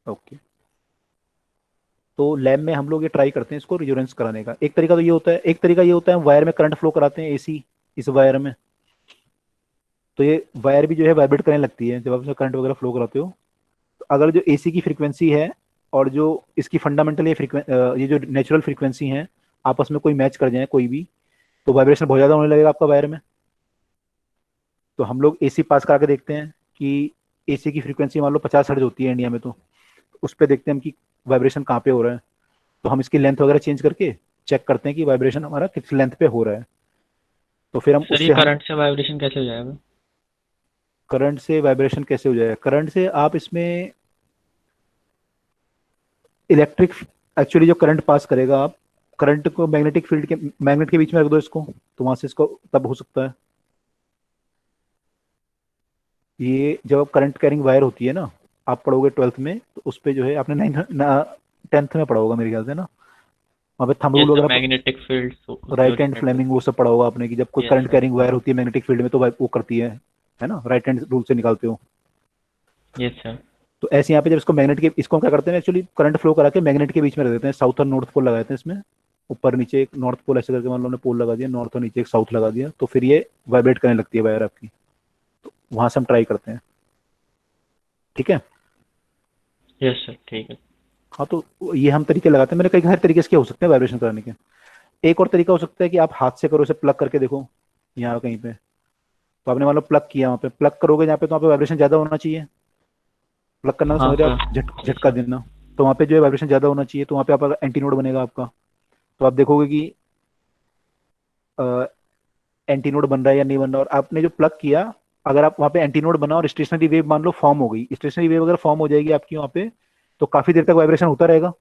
Speaker 2: ओके। तो लैब में हम लोग ये ट्राई करते हैं इसको रिजोनेंस कराने का। एक तरीका तो ये होता है, एक तरीका ये होता है वायर में करंट फ्लो कराते हैं एसी इस वायर में। तो ये वायर भी जो है वाइब्रेट करने लगती है जब आप इसमें करंट वगैरह फ्लो कराते हो। तो अगर जो एसी की फ्रीक्वेंसी है और जो इसकी फंडामेंटल ये जो नेचुरल फ्रीक्वेंसी है आपस में कोई मैच कर जाए कोई भी, तो वाइब्रेशन बहुत ज़्यादा होने लगेगा आपका वायर में। तो हम लोग एसी पास करा के देखते हैं कि एसी की फ्रीक्वेंसी मान लो 50 हर्ट्ज होती है इंडिया में, तो उस पर देखते हैं हम कि वाइब्रेशन कहाँ पे हो रहा है। तो हम इसकी लेंथ वगैरह चेंज करके चेक करते हैं कि वाइब्रेशन हमारा किस लेंथ पे हो रहा है। तो फिर हम
Speaker 1: सर ये
Speaker 2: उससे हम
Speaker 1: करंट से वाइब्रेशन कैसे हो जाएगा?
Speaker 2: करंट से वाइब्रेशन कैसे हो जाएगा? करंट से आप इसमें इलेक्ट्रिक, एक्चुअली जो करंट पास करेगा आप करंट को मैग्नेटिक फील्ड के, मैग्नेट के बीच में रख दो इसको, तो वहां से इसको तब हो सकता है। ये जब करंट कैरिंग वायर होती है ना, आप पढ़ोगे 12th में, तो उस पे जो है आपने 10th में पढ़ा होगा मेरे ख्याल से ना, वहाँ पे थंब
Speaker 1: यस
Speaker 2: रूल
Speaker 1: सर,
Speaker 2: वगैरह,
Speaker 1: मैग्नेटिक फील्ड उससे
Speaker 2: राइट हैंड
Speaker 1: ओरिजिनेट
Speaker 2: फ्लेमिंग वो सब पढ़ा होगा आपने कि जब कोई
Speaker 1: yes
Speaker 2: current
Speaker 1: sir.
Speaker 2: Carrying wire होती है मैग्नेटिक फील्ड में तो वो करती है ना, राइट हैंड रूल से निकालते हो।
Speaker 1: Yes sir.
Speaker 2: तो ऐसे यहाँ पे जब इसको मैग्नेट के, इसको हम क्या करते हैं एक्चुअली करंट फ्लो करा के मैग्नेट के बीच में रख देते हैं, साउथ और नॉर्थ पोल लगाते हैं इसमें। ऊपर नीचे एक नॉर्थ पोल ऐसे करके मान लो हमने पोल लगा दिया, नॉर्थ और नीचे एक साउथ लगा दिया, तो फिर ये वाइब्रेट करने लगती है वायर आपकी। तो वहां से हम ट्राई करते हैं। ठीक है।
Speaker 1: यस सर ठीक है।
Speaker 2: हाँ, तो ये हम तरीके लगाते हैं। मैंने कई हर तरीके से हो सकते हैं वाइब्रेशन कराने के। एक और तरीका हो सकता है कि आप हाथ से करो, इसे प्लग करके देखो यहाँ कहीं पे। तो आपने मान लो प्लग किया, वहाँ पे प्लग करोगे जहाँ पे, तो वहाँ पे वाइब्रेशन ज्यादा होना चाहिए। प्लग करना तो
Speaker 1: हाँ
Speaker 2: समझ रहे हो
Speaker 1: सर।
Speaker 2: आप,
Speaker 1: यस
Speaker 2: झटका
Speaker 1: सर।
Speaker 2: देना। तो वहाँ पे जो है वाइब्रेशन ज्यादा होना चाहिए, तो वहाँ पे आप एंटी नोड बनेगा आपका। तो आप देखोगे कि एंटी नोड बन रहा है या नहीं बन रहा। और आपने जो प्लग किया, अगर आप वहाँ पे एंटी नोड बना और स्टेशनरी वेव मान लो फॉर्म हो गई, स्टेशनरी वेव अगर फॉर्म हो जाएगी आपकी वहाँ पे, तो काफी देर तक वाइब्रेशन होता रहेगा।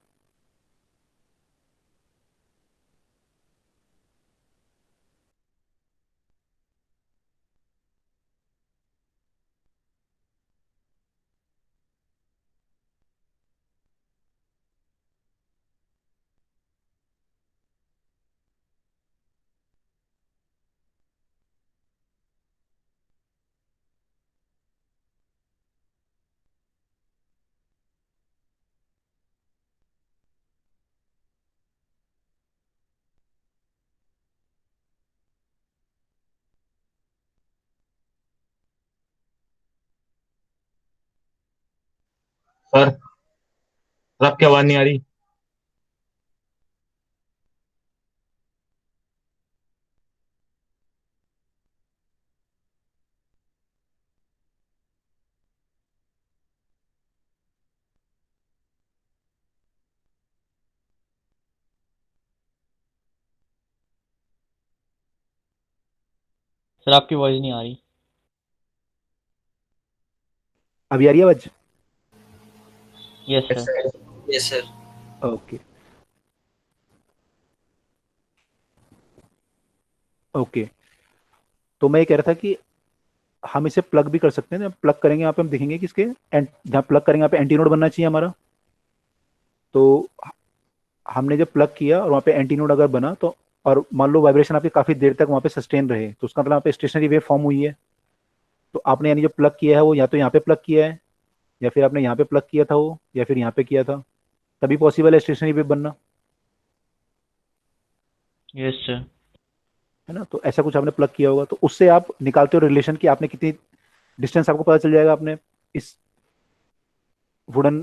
Speaker 6: सर सर आपकी आवाज नहीं आ रही।
Speaker 1: सर आपकी वॉइस नहीं आ रही।
Speaker 2: अभी आ रही है आवाज?
Speaker 1: Yes
Speaker 6: yes
Speaker 1: sir.
Speaker 6: Sir.
Speaker 3: Yes sir.
Speaker 2: Okay. Okay, तो मैं ये कह रहा था कि हम इसे प्लग भी कर सकते हैं। जब प्लग करेंगे यहाँ पे हम देखेंगे कि इसके जहाँ प्लग करेंगे यहाँ पे एंटी नोड बनना चाहिए हमारा। तो हमने जब प्लग किया और वहाँ पे एंटी नोड अगर बना, तो और मान लो वाइब्रेशन आपकी काफी देर तक वहाँ पे सस्टेन रहे, तो उसका मतलब यहाँ पे स्टेशनरी वेव फॉर्म हुई है। तो आपने यानी जो प्लग किया है वो या तो यहाँ पे प्लग किया है, या फिर आपने यहाँ पे प्लग किया था वो, या फिर यहाँ पे किया था, तभी पॉसिबल है स्टेशनरी वेव बनना।
Speaker 1: Yes sir.
Speaker 2: है ना? तो ऐसा कुछ आपने प्लग किया होगा, तो उससे आप निकालते हो रिलेशन कि आपने कितनी डिस्टेंस, आपको पता चल जाएगा आपने इस वुडन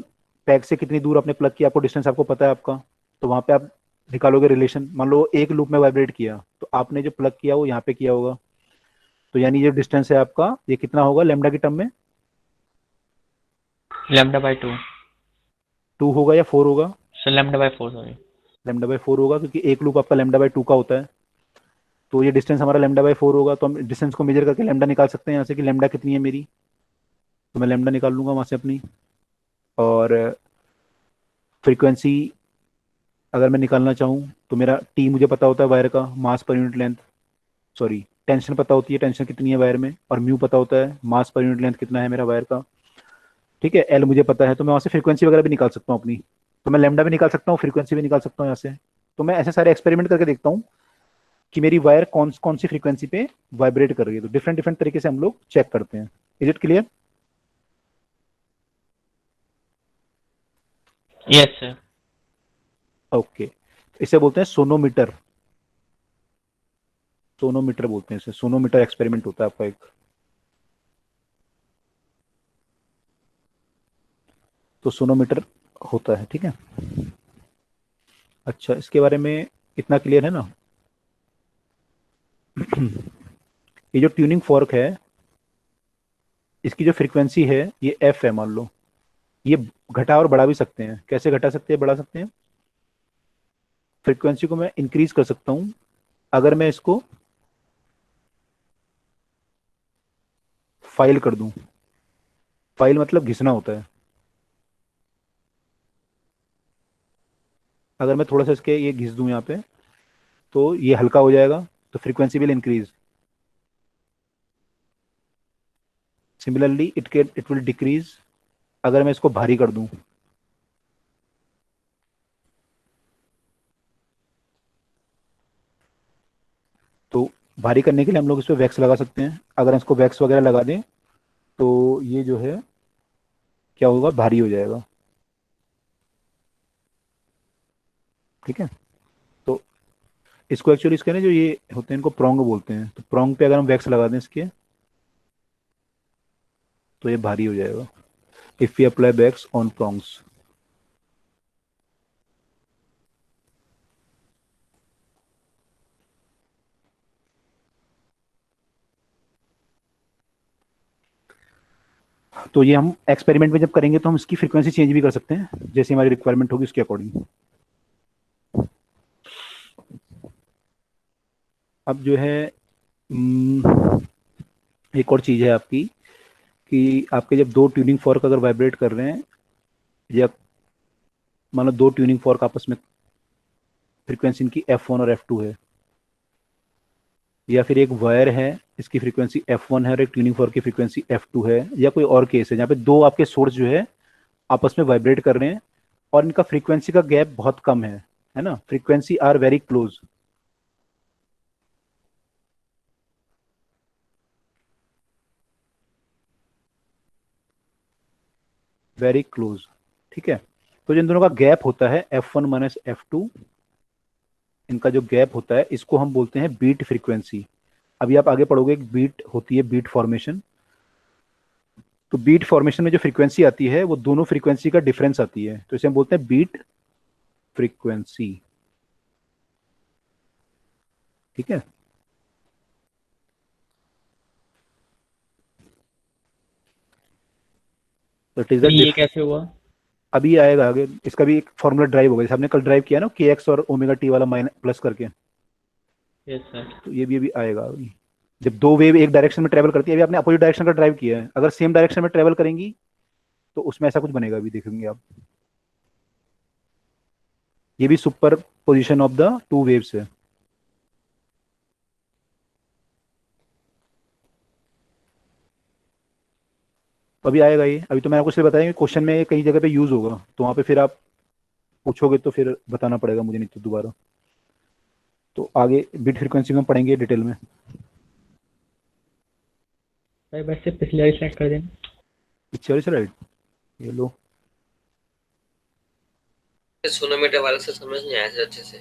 Speaker 2: पैक से कितनी दूर आपने प्लग किया, आपको डिस्टेंस आपको पता है आपका। तो वहां पे आप निकालोगे रिलेशन। मान लो एक लूप में वाइब्रेट किया, तो आपने जो प्लग किया वो यहाँ पे किया होगा, तो यानी ये डिस्टेंस है आपका, ये कितना होगा लेमडा की टर्म में?
Speaker 1: Lambda by 2।
Speaker 2: 2 होगा या 4 होगा?
Speaker 1: Sir lambda by 4 sorry.
Speaker 2: Lambda by 4 होगा, क्योंकि एक लूप आपका लेमडा बाय 2 का होता है। तो ये डिस्टेंस हमारा लेमडा बाई 4 होगा, तो हम डिस्टेंस को मेजर करके लेमडा निकाल सकते हैं यहाँ से कि लेमडा कितनी है मेरी। तो मैं लेमडा निकाल लूंगा वहाँ से अपनी। और फ्रीक्वेंसी अगर मैं निकालना चाहूँ तो मेरा टी मुझे पता होता है वायर का, मास per unit length, sorry tension पता होती है, टेंशन कितनी है वायर में, और म्यू पता होता है मास पर यूनिट लेंथ कितना है मेरा वायर का। ठीक है, एल मुझे पता है, तो मैं वहाँ से फ्रीक्वेंसी वगैरह भी निकाल सकता हूँ अपनी। तो मैं लेमडा भी निकाल सकता हूँ, फ्रीक्वेंसी भी निकाल सकता हूँ यहाँ से। तो मैं ऐसे सारे एक्सपेरिमेंट करके देखता हूँ कि मेरी वायर कौन कौन सी फ्रीक्वेंसी पे वाइब्रेट कर रही है। तो डिफरेंट डिफरेंट तरीके से हम लोग चेक करते हैं। Is it clear?
Speaker 1: Yes sir.
Speaker 2: Okay, इसे बोलते हैं सोनोमीटर। सोनोमीटर बोलते हैं इसे, सोनोमीटर एक्सपेरिमेंट होता है आपका एक। तो सोनोमीटर होता है, ठीक है। अच्छा, इसके बारे में इतना क्लियर है ना? ये जो ट्यूनिंग फॉर्क है, इसकी जो फ्रीक्वेंसी है ये एफ है मान लो। ये घटा और बढ़ा भी सकते हैं। कैसे घटा सकते हैं, बढ़ा सकते हैं? फ्रीक्वेंसी को मैं इंक्रीज कर सकता हूं अगर मैं इसको फाइल कर दूं। फाइल मतलब घिसना होता है। अगर मैं थोड़ा सा इसके ये घिस दूं यहाँ पे, तो ये हल्का हो जाएगा, तो frequency will increase. Similarly it will decrease अगर मैं इसको भारी कर दूं। तो भारी करने के लिए हम लोग इस पर वैक्स लगा सकते हैं। अगर इसको वैक्स वगैरह लगा दें तो ये जो है क्या होगा, भारी हो जाएगा। ठीक है, तो इसको एक्चुअली इसके ना जो ये होते हैं इनको प्रोंग बोलते हैं। तो प्रोंग पे अगर हम वैक्स लगा दें इसके, तो ये भारी हो जाएगा। If you apply wax on prongs. तो ये हम एक्सपेरिमेंट में जब करेंगे तो हम इसकी फ्रीक्वेंसी चेंज भी कर सकते हैं जैसे हमारी रिक्वायरमेंट होगी उसके अकॉर्डिंग। अब जो है एक और चीज़ है आपकी कि आपके जब दो ट्यूनिंग फॉर्क अगर वाइब्रेट कर रहे हैं, या मान लो दो ट्यूनिंग फॉर्क आपस में फ्रीक्वेंसी इनकी F1 और F2 है, या फिर एक वायर है इसकी फ्रीक्वेंसी F1 है और एक ट्यूनिंग फॉर्क की फ्रीक्वेंसी F2 है, या कोई और केस है जहाँ पे दो आपके सोर्स जो है आपस में वाइब्रेट कर रहे हैं और इनका फ्रीक्वेंसी का गैप बहुत कम है ना, frequency are very close. Very close, ठीक है। तो जो इन दोनों का गैप होता है F1 माइनस F2, इनका जो गैप होता है इसको हम बोलते हैं बीट फ्रीक्वेंसी। अभी आप आगे पढ़ोगे, एक बीट होती है, बीट फॉर्मेशन। तो बीट फॉर्मेशन में जो फ्रीक्वेंसी आती है वो दोनों फ्रीक्वेंसी का डिफरेंस आती है, तो इसे हम बोलते हैं बीट फ्रीक्वेंसी। ठीक है, दैट इज
Speaker 1: तो ये
Speaker 2: द।
Speaker 1: कैसे हुआ?
Speaker 2: अभी आएगा आगे, इसका भी एक फॉर्मूला ड्राइव होगा जैसे हमने कल ड्राइव किया ना, के एक्स और ओमेगा टी वाला माइनस प्लस करके।
Speaker 1: Yes sir.
Speaker 2: तो ये भी अभी आएगा। अभी जब दो वेव एक डायरेक्शन में ट्रेवल करती है, अभी आपने अपोजिट डायरेक्शन का ड्राइव किया है, अगर सेम डायरेक्शन में ट्रेवल करेंगी तो उसमें ऐसा कुछ बनेगा, अभी देखेंगे आप। ये भी super position of the two waves है। तो अभी आएगा ये। अभी तो मैंने आपको सिर्फ बताया कि क्वेश्चन में कई जगह पे यूज होगा, तो वहां पे फिर आप पूछोगे तो फिर बताना पड़ेगा मुझे, नहीं तो दोबारा। तो आगे बिट फ्रीक्वेंसी में हम पढ़ेंगे डिटेल में।
Speaker 1: भाई बस से पिछले वाली स्लाइड कर देना।
Speaker 2: पीछे वाली स्लाइड ये लो।
Speaker 3: सोनोमीटर वाले से समझ नहीं आया अच्छे से।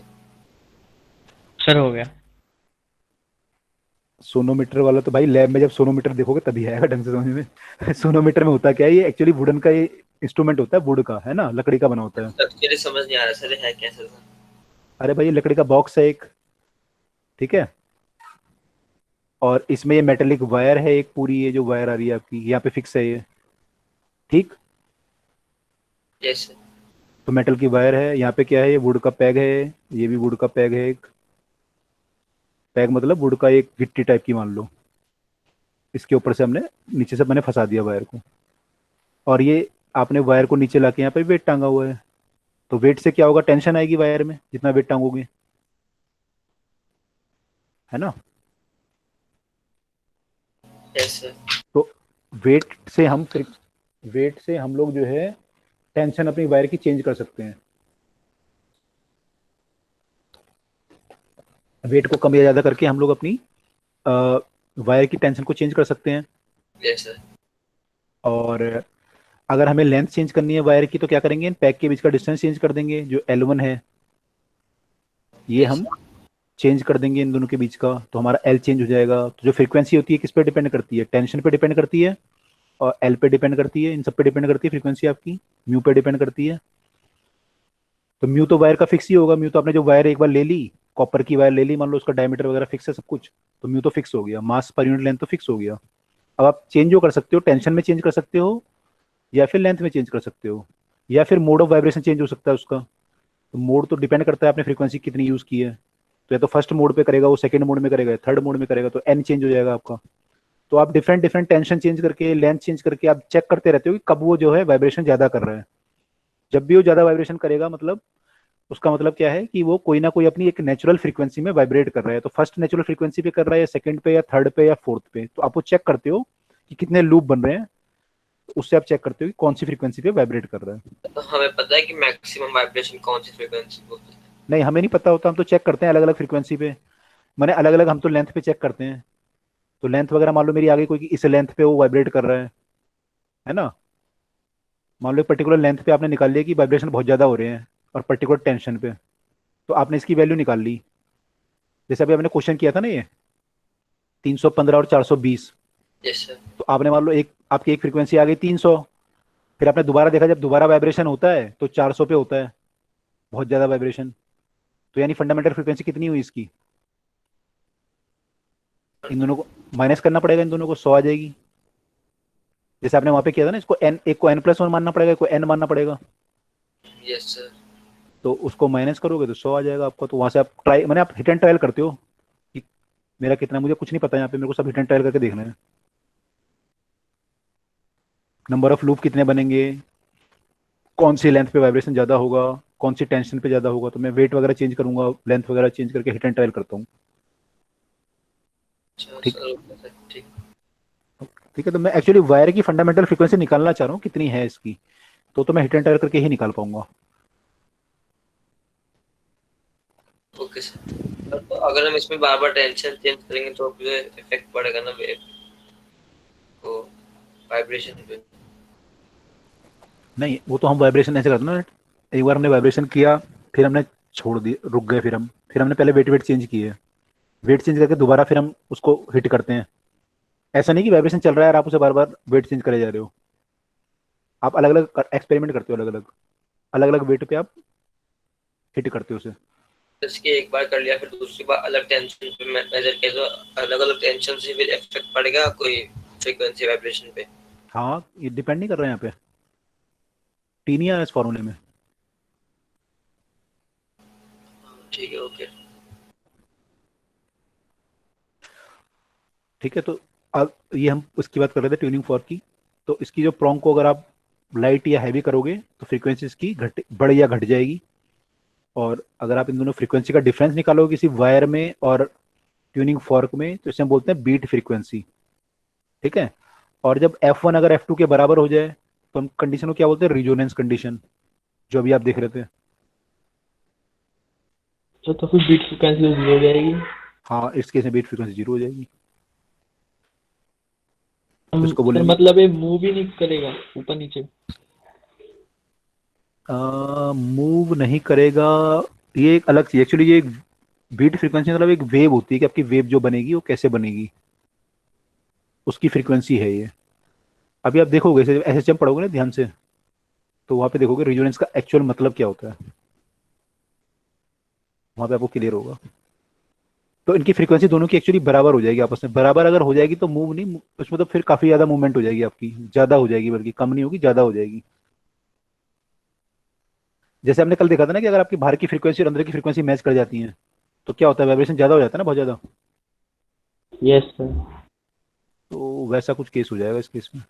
Speaker 1: सर हो गया।
Speaker 2: सोनोमीटर वाला तो भाई लैब में जब सोनोमीटर देखोगे तभी आएगा ढंग से समझ में। सोनोमीटर में होता क्या है, ये एक्चुअली वुडन का ये इंस्ट्रूमेंट होता है, वुड का है ना, लकड़ी का बना होता है।
Speaker 3: एक्चुअली समझ नहीं आ रहा सर है कैसे था।
Speaker 2: अरे भाई ये लकड़ी का बॉक्स है एक, ठीक है, और इसमें ये मेटेलिक वायर है एक पूरी, ये जो वायर आ रही है आपकी यहाँ पे फिक्स है ये, ठीक।
Speaker 3: यस
Speaker 2: तो मेटल की वायर है, यहाँ पे क्या है, ये वुड का पैग है, ये भी वुड का पैग है एक, पैक मतलब वुड का एक गिट्टी टाइप की मान लो, इसके ऊपर से हमने नीचे से मैंने फंसा दिया वायर को, और ये आपने वायर को नीचे लाके यहाँ पे वेट टांगा हुआ है। तो वेट से क्या होगा, टेंशन आएगी वायर में जितना वेट टांगोगे, है ना।
Speaker 3: Yes sir.
Speaker 2: तो वेट से हम वेट से हम लोग जो है टेंशन अपनी वायर की चेंज कर सकते हैं, वेट को कम या ज़्यादा करके हम लोग अपनी वायर की टेंशन को चेंज कर सकते हैं।
Speaker 3: Yes sir.
Speaker 2: और अगर हमें लेंथ चेंज करनी है वायर की तो क्या करेंगे, इन पैक के बीच का डिस्टेंस चेंज कर देंगे, जो L1 है ये
Speaker 3: Yes,
Speaker 2: हम चेंज कर देंगे इन दोनों के बीच का, तो हमारा L चेंज हो जाएगा। तो जो फ्रीक्वेंसी होती है किस पे डिपेंड करती है, टेंशन पे डिपेंड करती है और L पे डिपेंड करती है, इन सब पे डिपेंड करती है फ्रीक्वेंसी आपकी, म्यू पे डिपेंड करती है। तो म्यू तो वायर का फिक्स ही होगा, म्यू तो आपने जो वायर एक बार ले ली, कॉपर की वायर ले ली, मान लो उसका डायमीटर वगैरह फिक्स है सब कुछ, तो म्यू तो फिक्स हो गया, मास पर यूनिट लेंथ तो फिक्स हो गया। अब आप चेंज जो कर सकते हो, टेंशन में चेंज कर सकते हो या फिर लेंथ में चेंज कर सकते हो, या फिर मोड ऑफ वाइब्रेशन चेंज हो सकता है उसका। तो मोड तो डिपेंड करता है आपने फ्रीक्वेंसी कितनी यूज की है, तो या तो फर्स्ट मोड पे करेगा वो, सेकंड मोड में करेगा, थर्ड मोड में करेगा, तो एन चेंज हो जाएगा आपका। तो आप डिफरेंट डिफरेंट टेंशन चेंज करके, लेंथ चेंज करके आप चेक करते रहते हो कि कब वो जो है वाइब्रेशन ज्यादा कर रहा है। जब भी वो ज्यादा वाइब्रेशन करेगा मतलब उसका मतलब क्या है कि वो कोई ना कोई अपनी एक नेचुरल फ्रीक्वेंसी में वाइब्रेट कर रहा है। तो फर्स्ट नेचुरल फ्रीक्वेंसी पे कर रहा है, या सेकंड पे, या थर्ड पे, या फोर्थ पे, तो आप वो चेक करते हो कि कितने लूप बन रहे हैं, तो उससे आप चेक करते हो कि कौन सी फ्रीक्वेंसी पे वाइब्रेट कर रहा है।
Speaker 3: तो हमें पता है कि मैक्सिमम वाइब्रेशन कौन सी फ्रीक्वेंसी पे होती है?
Speaker 2: नहीं, हमें नहीं पता होता, हम तो चेक करते हैं अलग अलग फ्रीक्वेंसी पे, मैंने अलग अलग, हम तो लेंथ पे चेक करते हैं। तो लेंथ वगैरह मान लो मेरी आ गई कोई कि इस लेंथ पे वो वाइब्रेट कर रहा है ना। मान लो एक पर्टिकुलर लेंथ पे आपने निकाल लिया कि वाइब्रेशन बहुत ज़्यादा हो रहे हैं और पर्टिकुलर टेंशन पे, तो आपने इसकी वैल्यू निकाल ली। जैसे अभी आपने क्वेश्चन किया था ना ये 315 और 420,
Speaker 3: यस सर।
Speaker 2: तो आपने मान लो एक आपकी एक फ्रीक्वेंसी आ गई 300, फिर आपने दोबारा देखा जब दोबारा वाइब्रेशन होता है तो 400 पे होता है, बहुत ज़्यादा वाइब्रेशन। तो यानी फंडामेंटल फ्रीक्वेंसी कितनी हुई इसकी, इन दोनों को माइनस करना पड़ेगा, इन दोनों को 100 आ जाएगी। जैसे आपने वहां पे किया था ना, इसको एन, एक को n+1 मानना पड़ेगा, एक को n मानना पड़ेगा,
Speaker 3: यस सर।
Speaker 2: तो उसको माइनस करोगे तो 100 आ जाएगा आपका। तो वहां से आप ट्राई, मैंने आप हिट एंड ट्रायल करते हो कि मेरा कितना, मुझे कुछ नहीं पता यहाँ पे, मेरे को सब हिट एंड ट्रायल करके देखना है। नंबर ऑफ लूप कितने बनेंगे, कौन सी लेंथ पे वाइब्रेशन ज़्यादा होगा, कौन सी टेंशन पे ज़्यादा होगा, तो मैं वेट वगैरह चेंज करूंगा, लेंथ वगैरह चेंज करके हिट एंड ट्रायल करता हूँ।
Speaker 3: अच्छा
Speaker 2: ठीक
Speaker 3: सर, ओके सर, ठीक।
Speaker 2: ठीक है। तो मैं एक्चुअली वायर की फंडामेंटल फ्रीक्वेंसी निकालना चाह रहा हूँ कितनी है इसकी, तो मैं हिट एंड ट्रायल करके ही निकाल पाऊंगा।
Speaker 3: Okay sir. तो अगर हम इसमें बार बार टेंशन चेंज करेंगे तो मुझे इफेक्ट पड़ेगा ना वेव को, वाइब्रेशन पे?
Speaker 2: नहीं, वो तो हम वाइब्रेशन ऐसे करते हैं ना, एक बार हमने वाइब्रेशन किया, फिर हमने छोड़ दिया, रुक गए, फिर हमने पहले वेट वेट चेंज किए, वेट चेंज करके दोबारा फिर हम उसको हिट करते हैं। ऐसा नहीं कि वाइब्रेशन चल रहा है और आप उसे बार बार वेट चेंज करे जा रहे हो, आप अलग अलग एक्सपेरिमेंट करते हो, अलग अलग वेट पे आप हिट करते हो उसे।
Speaker 3: इसके एक बार कर लिया फिर दूसरी बार अलग टेंशन पे मेजर किया तो अलग अलग टेंशन से फिर इफेक्ट पड़ेगा कोई फ्रीक्वेंसी वाइब्रेशन पे?
Speaker 2: हाँ, ये डिपेंड नहीं कर रहा है यहाँ पे, टी नहीं आ रहा इस फॉर्मूले में।
Speaker 3: ठीक है, ओके।
Speaker 2: ठीक है। तो अब ये हम उसकी बात कर रहे थे ट्यूनिंग फॉर्क की। तो इसकी जो प्रोंग को अगर आप लाइट या हैवी करोगे तो फ्रीक्वेंसी इसकी घट, बढ़ या घट जाएगी। और अगर आप इन दोनों फ्रीक्वेंसी का डिफरेंस निकालोगे किसी वायर में और ट्यूनिंग फॉर्क में, तो इसे हम बोलते हैं बीट फ्रीक्वेंसी। ठीक है। और जब F1 अगर F2 के बराबर हो जाए तो हम कंडीशन को क्या बोलते हैं, रिजोनेंस कंडीशन, जो अभी आप देख रहे थे।
Speaker 1: तो फिर बीट फ्रीक्वेंसी 0 हो जाएगी।
Speaker 2: हाँ, इस केस में बीट फ्रीक्वेंसी 0 हो जाएगी। इसको
Speaker 1: सर
Speaker 2: बोलेंगे
Speaker 1: मतलब ये मूव भी नहीं करेगा ऊपर नीचे?
Speaker 2: मूव नहीं करेगा, ये एक अलग चीज एक्चुअली। ये एक बीट फ्रीक्वेंसी मतलब एक वेव होती है कि आपकी वेव जो बनेगी वो कैसे बनेगी, उसकी फ्रीक्वेंसी है ये। अभी आप देखोगे SHM पढ़ोगे ना ध्यान से, तो वहां पे देखोगे रिजोनेंस का एक्चुअल मतलब क्या होता है, वहां पे आपको क्लियर होगा। तो इनकी फ्रीक्वेंसी दोनों की एक्चुअली बराबर हो जाएगी, आपस में बराबर अगर हो जाएगी तो मूव नहीं, उसमें तो फिर काफी ज्यादा मूवमेंट हो जाएगी आपकी, ज्यादा हो जाएगी, बल्कि कम नहीं होगी, ज्यादा हो जाएगी। जैसे हमने कल देखा था ना कि अगर आपकी बाहर की फ्रीक्वेंसी और अंदर की फ्रीक्वेंसी मैच कर जाती है तो क्या होता है, वाइब्रेशन ज्यादा हो जाता है ना, बहुत ज्यादा।
Speaker 1: Yes sir.
Speaker 2: तो वैसा कुछ केस हो जाएगा इस केस में।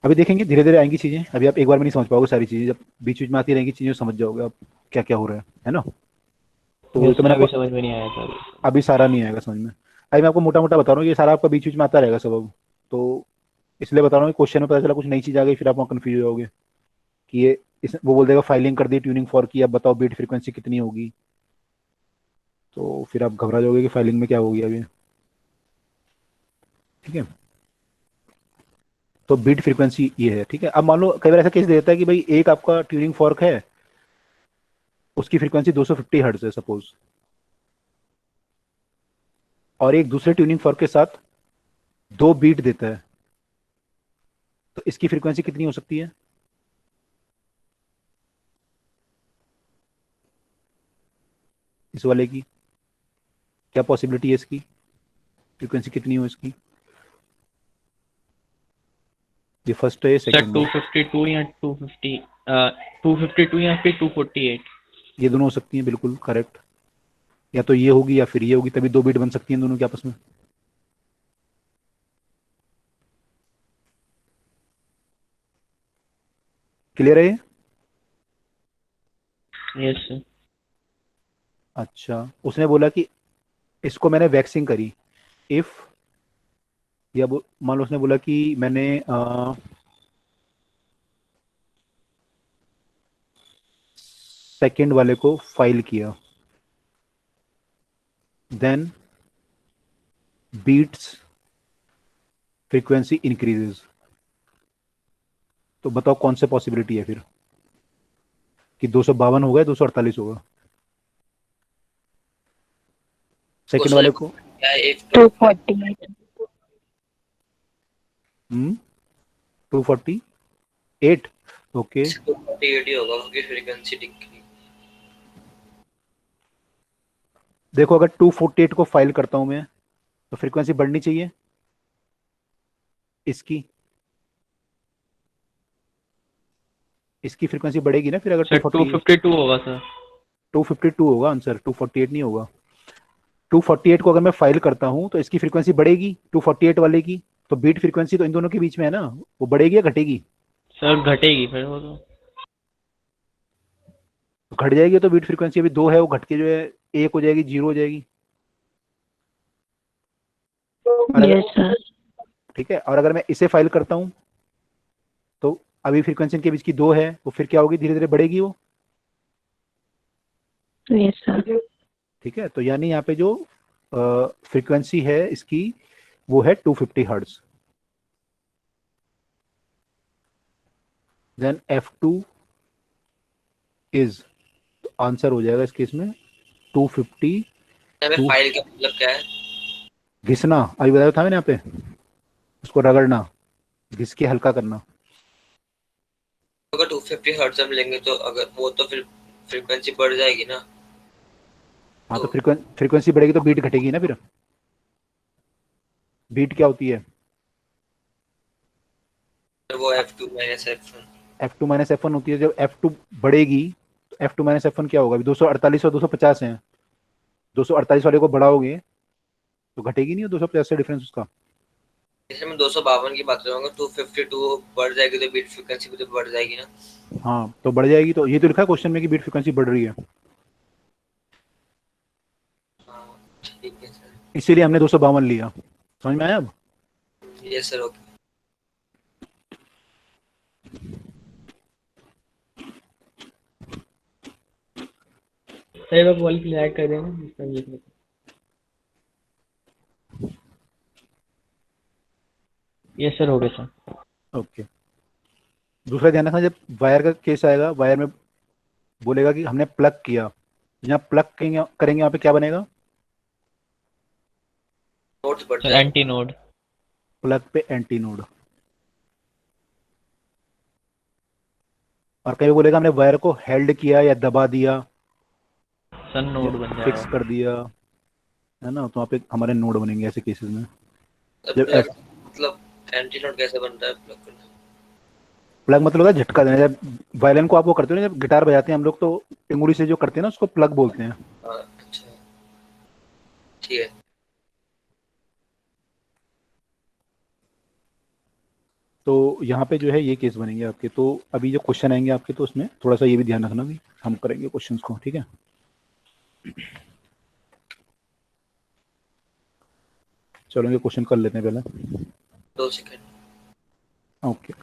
Speaker 2: अभी देखेंगे, धीरे धीरे आएंगी चीजें, अभी आप एक बार में नहीं समझ पाओगे सारी चीजें, जब बीच बीच में आती रहेंगी चीजें समझ जाओगे आप क्या क्या हो रहा है ना। तो
Speaker 1: यस
Speaker 2: तो
Speaker 1: सर,
Speaker 2: मैंने
Speaker 1: अभी
Speaker 2: आपको
Speaker 1: समझ में नहीं आया सर।
Speaker 2: अभी सारा नहीं आएगा समझ में। अभी मैं आपको मोटा मोटा बता रहा हूँ, ये सारा आपका बीच बीच में आता रहेगा सब अब। तो इसलिए बता रहा हूँ, क्वेश्चन में पता चला कुछ नई चीज आ गई, फिर आप वहाँ कंफ्यूज हो जाओगे कि ये वो बोल देगा फाइलिंग कर दी ट्यूनिंग फॉर की, अब बताओ बीट फ्रीक्वेंसी कितनी होगी, तो फिर आप घबरा जाओगे कि फाइलिंग में क्या होगी अभी। ठीक है, तो बीट फ्रीक्वेंसी ये है। ठीक है, अब मान लो कई बार ऐसा केस दे देता है कि भाई एक आपका ट्यूनिंग फॉर्क है, उसकी फ्रीक्वेंसी 250 हर्ट्ज है सपोज, और एक दूसरे ट्यूनिंग फॉर्क के साथ 2 बीट देता है, तो इसकी फ्रीक्वेंसी कितनी हो सकती है? इस वाले की क्या पॉसिबिलिटी है, इसकी फ्रीक्वेंसी कितनी हो इसकी? ये फर्स्ट है, ये
Speaker 1: सर
Speaker 2: सेकंड है।
Speaker 1: 252 या 250, 252 या फिर 248।
Speaker 2: ये दोनों हो सकती हैं, बिल्कुल करेक्ट। या तो ये होगी या फिर ये होगी, तभी 2 बीट बन सकती हैं दोनों के आपस में। क्लियर है ये?
Speaker 1: Yes sir.
Speaker 2: अच्छा, उसने बोला कि इसको मैंने वैक्सिंग करी, इफ, या मान लो उसने बोला कि मैंने सेकंड वाले को फाइल किया, देन बीट्स फ्रीक्वेंसी इंक्रीजेस, तो बताओ कौन सी पॉसिबिलिटी है फिर, कि 252 होगा या 248 होगा? सेकंड वाले को
Speaker 3: क्या है if
Speaker 5: 248.
Speaker 2: 248, ओके।
Speaker 3: 248 ही होगा क्योंकि फ्रीक्वेंसी डिक्रीज।
Speaker 2: देखो अगर 248 को फाइल करता हूं मैं, तो फ्रीक्वेंसी बढ़नी चाहिए इसकी, इसकी फ्रीक्वेंसी बढ़ेगी ना फिर अगर
Speaker 1: सर
Speaker 2: 248।
Speaker 1: 252 होगा सर।
Speaker 2: 252 होगा आंसर, 248 नहीं होगा। 248 को अगर मैं फाइल करता हूं तो इसकी फ्रीक्वेंसी बढ़ेगी 248 वाले की, तो बीट फ्रीक्वेंसी तो इन दोनों के बीच में है ना, वो बढ़ेगी या घटेगी?
Speaker 1: सर घटेगी फिर वो तो।
Speaker 2: घट जाएगी, तो बीट फ्रीक्वेंसी अभी 2 है, वो घट के जो है 1 हो जाएगी, 0 हो जाएगी। और अगर,
Speaker 5: Yes, sir.
Speaker 2: ठीक है, और अगर मैं इसे फाइल करता हूं, तो अभी फ्रीक्वेंसी इनके बीच की 2 है, वो फिर क्या होगी, धीरे धीरे बढ़ेगी वो।
Speaker 5: Yes, sir.
Speaker 2: ठीक है, तो यानी यहाँ पे जो फ्रीक्वेंसी है इसकी वो है 250 hertz. Then F2 is, answer हो जाएगा इस केस में 250।
Speaker 3: हमें फाइल का मतलब क्या है?
Speaker 2: घिसना, अभी बताया था मैंने यहाँ पे, उसको रगड़ना, घिस के हल्का करना।
Speaker 3: अगर 250 हर्ट्ज हम लेंगे तो अगर वो तो फिर फ्रीक्वेंसी बढ़ जाएगी ना।
Speaker 2: हाँ, तो फ्रीक्वेंसी बढ़ेगी तो बीट घटेगी ना फिर। बीट क्या होती है?
Speaker 3: तो वो F2 minus F1।
Speaker 2: F2 minus F1 होती है। जब F2 बढ़ेगी तो F2 माइनस F1 क्या होगा? अभी 248 और 250 है, 248 वाले को बढ़ाओगे तो घटेगी नहीं 250 से डिफरेंस उसका।
Speaker 3: जैसे मैं 252 की बात करूंगा, 252 बढ़ जाएगी तो बीट फ्रीक्वेंसी भी तो बढ़ जाएगी ना।
Speaker 2: हाँ, तो बढ़ जाएगी, तो ये तो लिखा है क्वेश्चन में कि बीट फ्रीक्वेंसी बढ़ रही है,
Speaker 3: हाँ ठीक है सर।
Speaker 2: इसीलिए हमने 252 लिया। समझ में आया अब?
Speaker 3: Yes sir, okay.
Speaker 1: सर आप वॉल क्लियर कर देना इसमें लिख लेते। यस सर, हो गया सर।
Speaker 2: ओके। दूसरा ध्यान रखना, जब वायर का केस आएगा, वायर में बोलेगा कि हमने प्लग किया, जहाँ प्लग करेंगे यहाँ पे क्या बनेगा?
Speaker 3: नोट्स बढ़
Speaker 1: सर
Speaker 3: जाएगा।
Speaker 1: Anti node.
Speaker 2: प्लग पे एंटी नोड। और कहीं बोलेगा हमने वायर को हेल्ड किया या दबा दिया,
Speaker 1: सन नोड बन
Speaker 2: फिक्स
Speaker 1: जाएगा।
Speaker 2: कर दिया, है ना, तो वहाँ पे हमारे नोड बनेंगे ऐसे केसेस में। जब
Speaker 3: प्लग मतलब एंटी नोड कैसे बनता है प्लग का?
Speaker 2: प्लग मतलब होता है झटका देना। जब वायलिन को आप वो करते हो ना, जब गिटार बजाते हैं हम लोग, तो अंगुली से जो करते हैं ना उसको प्लग बोलते हैं।
Speaker 3: हाँ अच्छा। ठीक है।
Speaker 2: तो यहाँ पे जो है ये केस बनेंगे आपके। तो अभी जो क्वेश्चन आएंगे आपके, तो उसमें थोड़ा सा ये भी ध्यान रखना भी हम करेंगे क्वेश्चंस को, ठीक है। चलेंगे क्वेश्चन कर लेते हैं पहले।
Speaker 3: 2 सेकंड।
Speaker 2: ओके।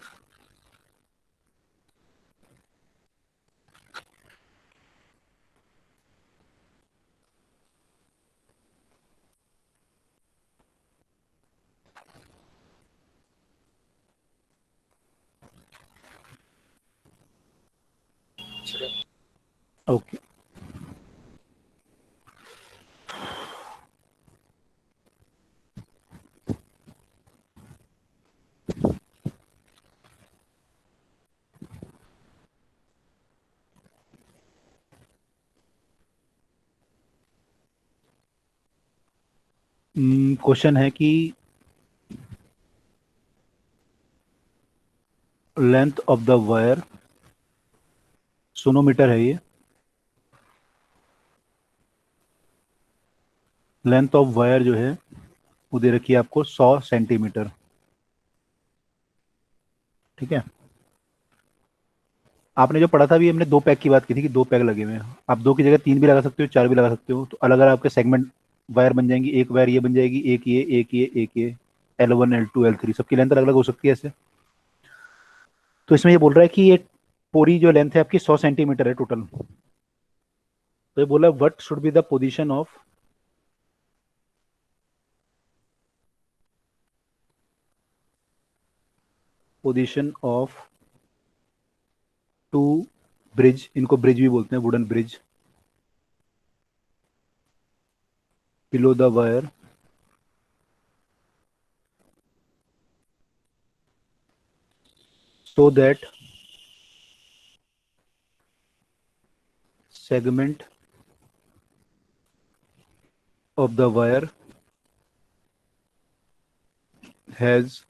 Speaker 3: चलो।
Speaker 2: ओके। क्वेश्चन है कि length of the wire, sonometer है ये, लेंथ ऑफ वायर जो है वो दे रखी है आपको 100 सेंटीमीटर, ठीक है। आपने जो पढ़ा था भी, हमने 2 पैक की बात की थी कि 2 पैक लगे हुए हैं। आप 2 की जगह 3 भी लगा सकते हो, 4 भी लगा सकते हो। तो अलग अलग आपके सेगमेंट वायर बन जाएंगी। एक वायर ये बन जाएगी, एक ये, एक ये, एक ये, L1 L2 L3 सबकी लेंथ अलग अलग हो सकती है ऐसे। तो इसमें ये बोल रहा है कि ये पूरी जो लेंथ है आपकी 100 सेंटीमीटर है टोटल। तो ये बोला what should be the position of two bridge, इनको ब्रिज भी बोलते हैं, wooden bridge, below the wire so that segment of the wire has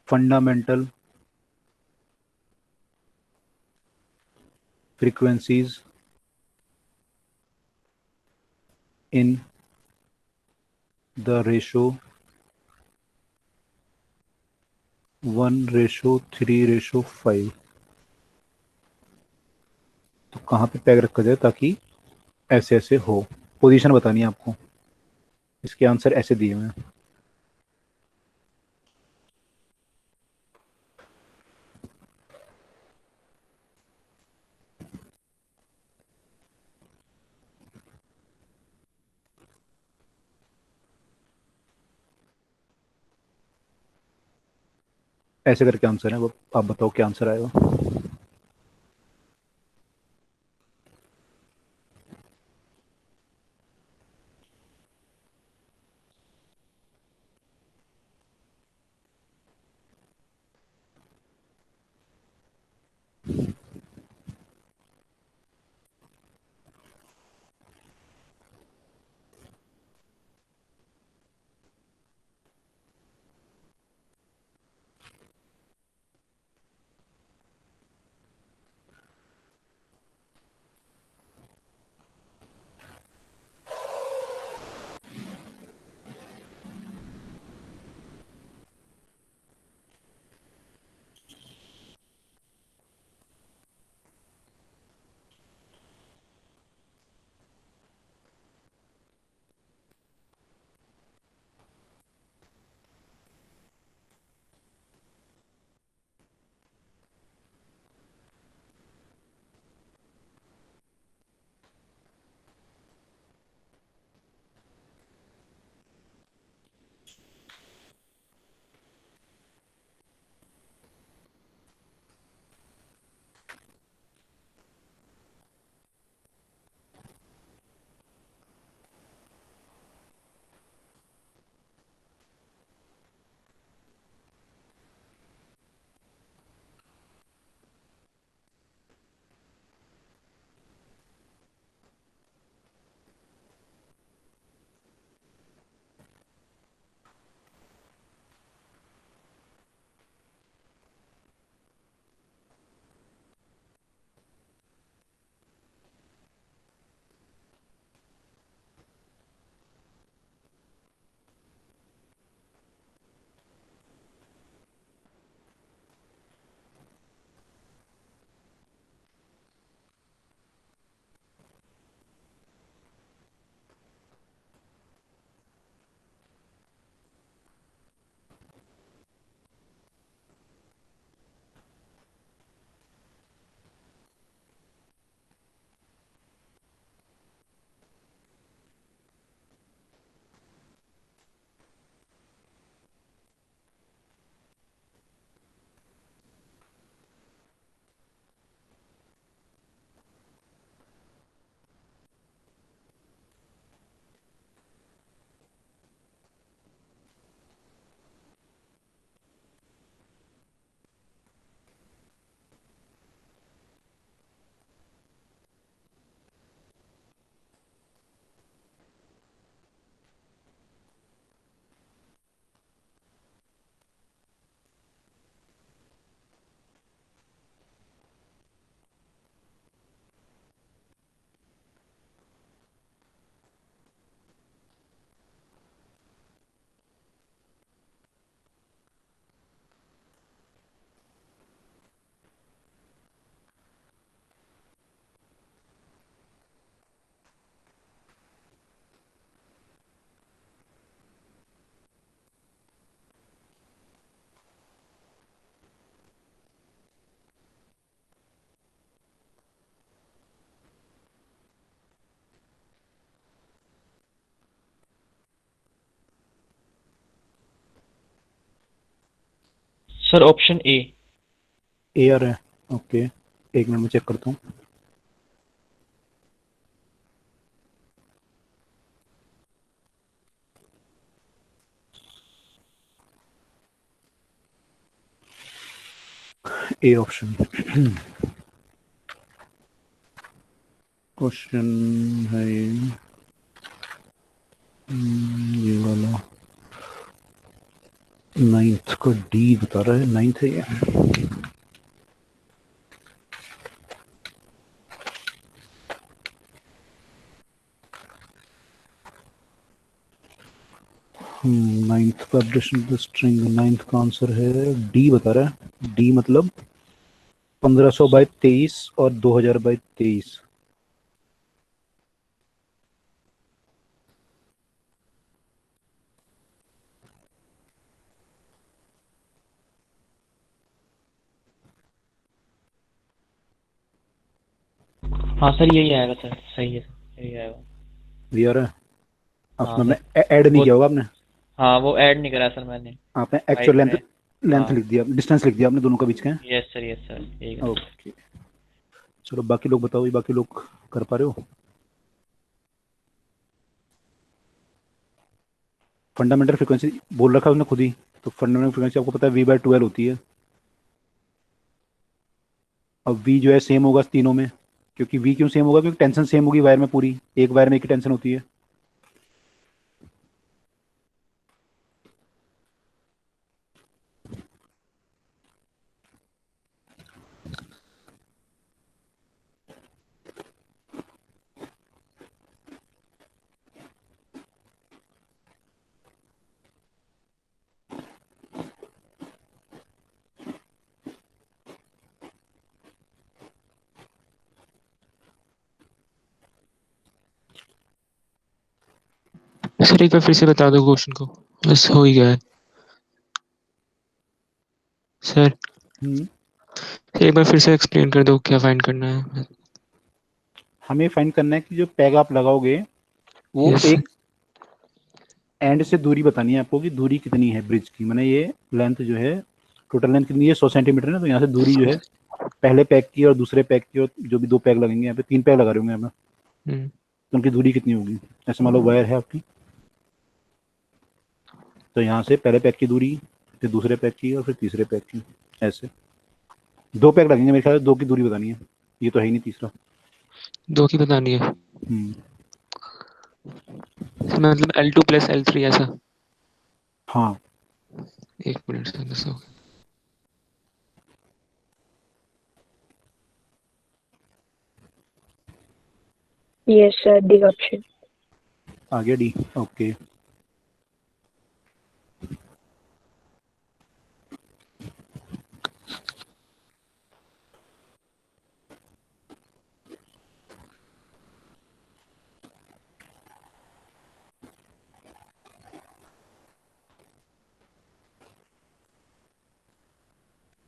Speaker 2: fundamental frequencies in the ratio 1:3:5। तो कहाँ पे पैग रखा जाए ताकि ऐसे ऐसे हो। पोजीशन बतानी है आपको, इसके आंसर ऐसे दिए हुए हैं। ऐसे करके आंसर है, वो आप बताओ क्या आंसर आएगा।
Speaker 1: Sir option A.
Speaker 2: ए आ रहा है, ओके एक मिनट में चेक करता हूँ। A option. क्वेश्चन है ये वाला, 9th को डी बता रहा है, 9th है ये। Ninth vibration the string, 9th का आंसर है डी बता रहा है। डी मतलब 1500/23 और 2000/23।
Speaker 1: हाँ सर यही आएगा सर, सही है सर, यही आएगा।
Speaker 2: ये आ रहा है
Speaker 1: हाँ
Speaker 2: आपने
Speaker 1: सर,
Speaker 2: ऐड नहीं
Speaker 1: वो
Speaker 2: किया होगा आपने।
Speaker 1: हाँ वो ऐड नहीं करा सर मैंने
Speaker 2: आपने
Speaker 1: राइट
Speaker 2: एक्चुअल लेंथ
Speaker 1: में।
Speaker 2: लेंथ
Speaker 1: हाँ
Speaker 2: लिख दिया, डिस्टेंस लिख दिया आपने दोनों का बीच का।
Speaker 1: यस सर, यस सर, यही करा।
Speaker 2: ओके चलो बाकी लोग बताओ, ये बाकी लोग कर पा रहे हो? फंडामेंटल फ्रीक्वेंसी बोल रखा है उसने खुद ही, तो फंडामेंटल फ्रीक्वेंसी आपको पता है V/12 होती है। अब V जो है सेम होगा तीनों में, क्योंकि V क्यों सेम होगा, क्योंकि टेंशन सेम होगी वायर में, पूरी एक वायर में एक ही टेंशन होती है।
Speaker 4: सर एक बार फिर से बता दो क्वेश्चन को, बस हो ही गया है सर। एक बार फिर से एक्सप्लेन कर दो क्या फाइंड करना है।
Speaker 2: हमें फाइंड करना है कि जो पैग आप लगाओगे वो
Speaker 4: यस
Speaker 2: एक एंड से दूरी बतानी है आपको, कि दूरी कितनी है ब्रिज की, मैंने ये लेंथ जो है टोटल लेंथ कितनी है, 100 सेंटीमीटर है ना, तो यहाँ से दूरी जो है पहले पैक की और दूसरे पैक की, और जो भी 2 पैक लगेंगे, यहाँ पे 3 पैक लगा रहे होंगे यहाँ पे, तो उनकी दूरी कितनी होगी। ऐसे मान लो वायर है आपकी, तो यहाँ से पहले पैक की दूरी, फिर दूसरे पैक की, और फिर तीसरे पैक की, ऐसे 2 पैक लगेंगे मेरे ख्याल से, 2 की दूरी बतानी है, ये तो है ही नहीं तीसरा।
Speaker 4: 2 की बतानी है, मतलब L2 + L3 ऐसा।
Speaker 2: हाँ
Speaker 4: 1 मिनट सर, दस हो गया।
Speaker 5: Yes, sir. The option.
Speaker 2: आ गया डी, ओके।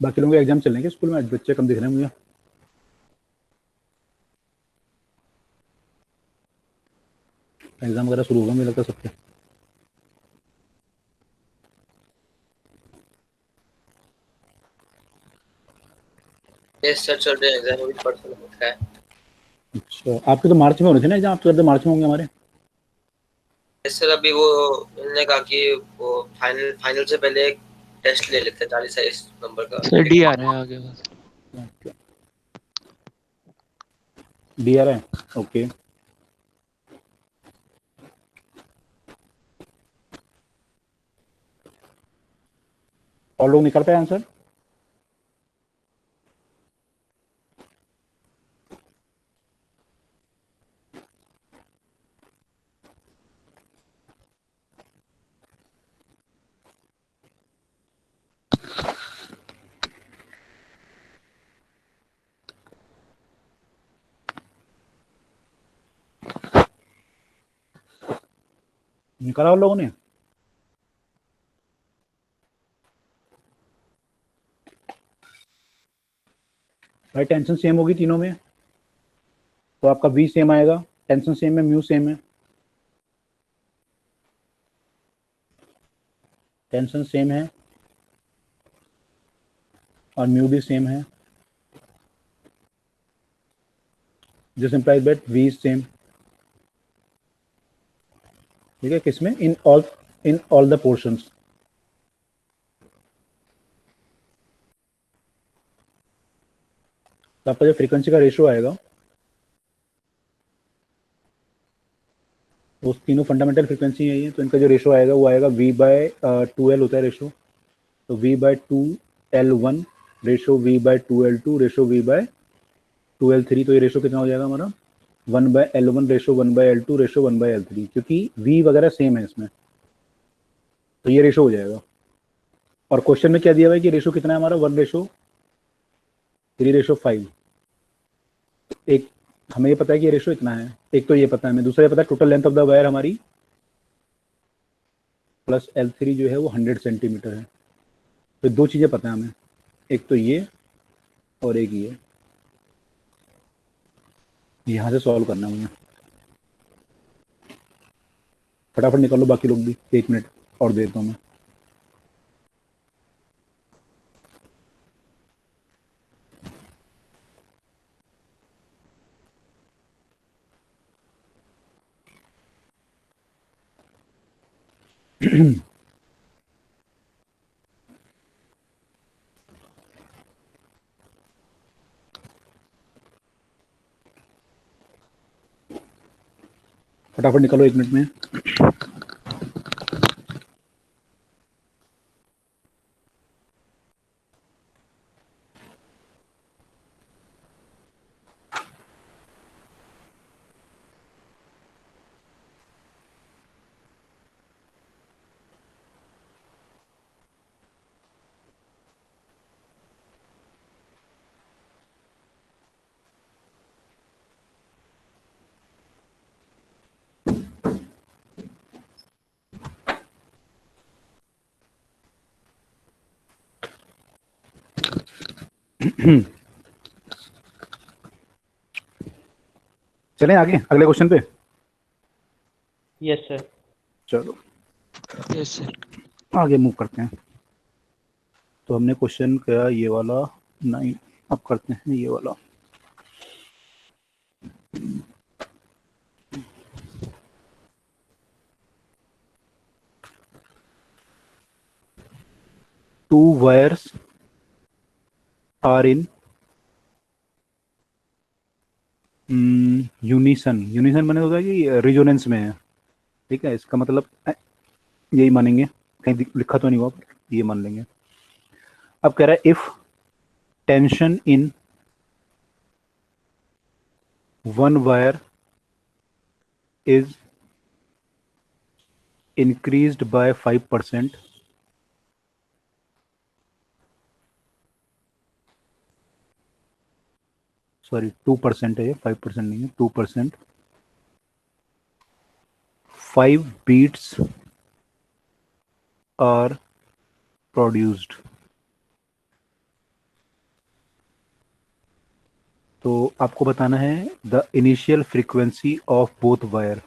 Speaker 2: बाकी लोगों के एग्जाम चल रहे हैं स्कूल में, बच्चे कम दिख रहे हैं मुझे। एग्जाम वगैरह शुरू होगा मुझे लगता है सबके।
Speaker 3: यस सर, चल रहे हैं एग्जाम, अभी पढ़ता लिखा है।
Speaker 2: अच्छा आपके तो मार्च में होने थे ना एग्जाम, आप तो कहते मार्च में होंगे हमारे।
Speaker 3: यस सर, अभी वो उन्होंने कहा कि वो फाइनल से पहले एक टेस्ट ले लेते हैं 40 नंबर का।
Speaker 4: सर डी आ रहा है आगे बस।
Speaker 2: डी आ रहा है, ओके। और लोग निकल पाए आंसर? निकाला और लोगों ने? भाई टेंशन सेम होगी तीनों में, तो आपका V सेम आएगा, टेंशन सेम है, म्यू सेम है, टेंशन सेम है, और म्यू भी सेम है, this implies that v is same. ठीक है, किसमें? In all the portions. तो आपका जो फ्रीक्वेंसी का रेशियो आएगा वो तीनों फंडामेंटल फ्रीक्वेंसी है ये, तो इनका जो रेशियो आएगा वो आएगा V/2L होता है रेशियो, तो V/2L1 ratio V/2L2 ratio V/2L3। तो ये रेशियो कितना हो जाएगा हमारा? 1/L1 ratio 1/L2 ratio 1/L3, क्योंकि V वगैरह सेम है इसमें, तो ये रेशियो हो जाएगा। और क्वेश्चन में क्या दिया हुआ है कि रेशियो कितना है हमारा? 1/3/5। एक हमें ये पता है कि ये रेशियो इतना है, एक तो ये पता है हमें, दूसरा ये पता है total length of the wire हमारी प्लस L3 जो है वो 100 सेंटीमीटर है। तो दो चीज़ें पता है हमें, एक तो ये और एक ये। यहाँ से सॉल्व करना है मुझे, फटाफट निकालो बाकी लोग भी, 1 मिनट और दे देता हूँ मैं। फटाफट निकालो 1 मिनट में। चलें आगे अगले क्वेश्चन पे।
Speaker 1: Yes sir.
Speaker 2: चलो
Speaker 4: यस सर।
Speaker 2: आगे मूव करते हैं। तो हमने क्वेश्चन किया ये वाला 9, अब करते हैं ये वाला। Two wires are in unison. Unison माने होता है कि रिजोनेंस में है। ठीक है, इसका मतलब यही मानेंगे, कहीं लिखा तो नहीं हुआ, ये मान लेंगे। अब कह रहा है if tension in one wire is increased by 5%, sorry 2% है ये, 5% नहीं है, 2%, 5 beats are produced। तो आपको बताना है the initial frequency of both wire.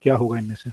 Speaker 2: क्या होगा इनमें से?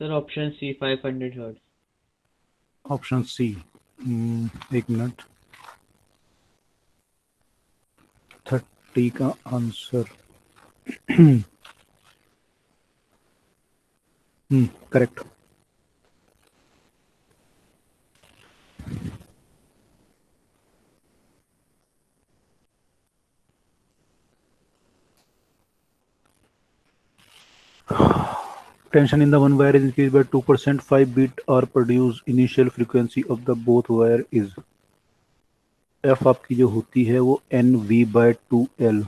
Speaker 1: Sir option c 500 hertz.
Speaker 2: Option c. एक मिनट। 30 का answer. Correct. Tension in the one wire is increased by 2%. 5 beat are produced. Initial frequency of the both wire is F आपकी जो होती है वो NV/2L।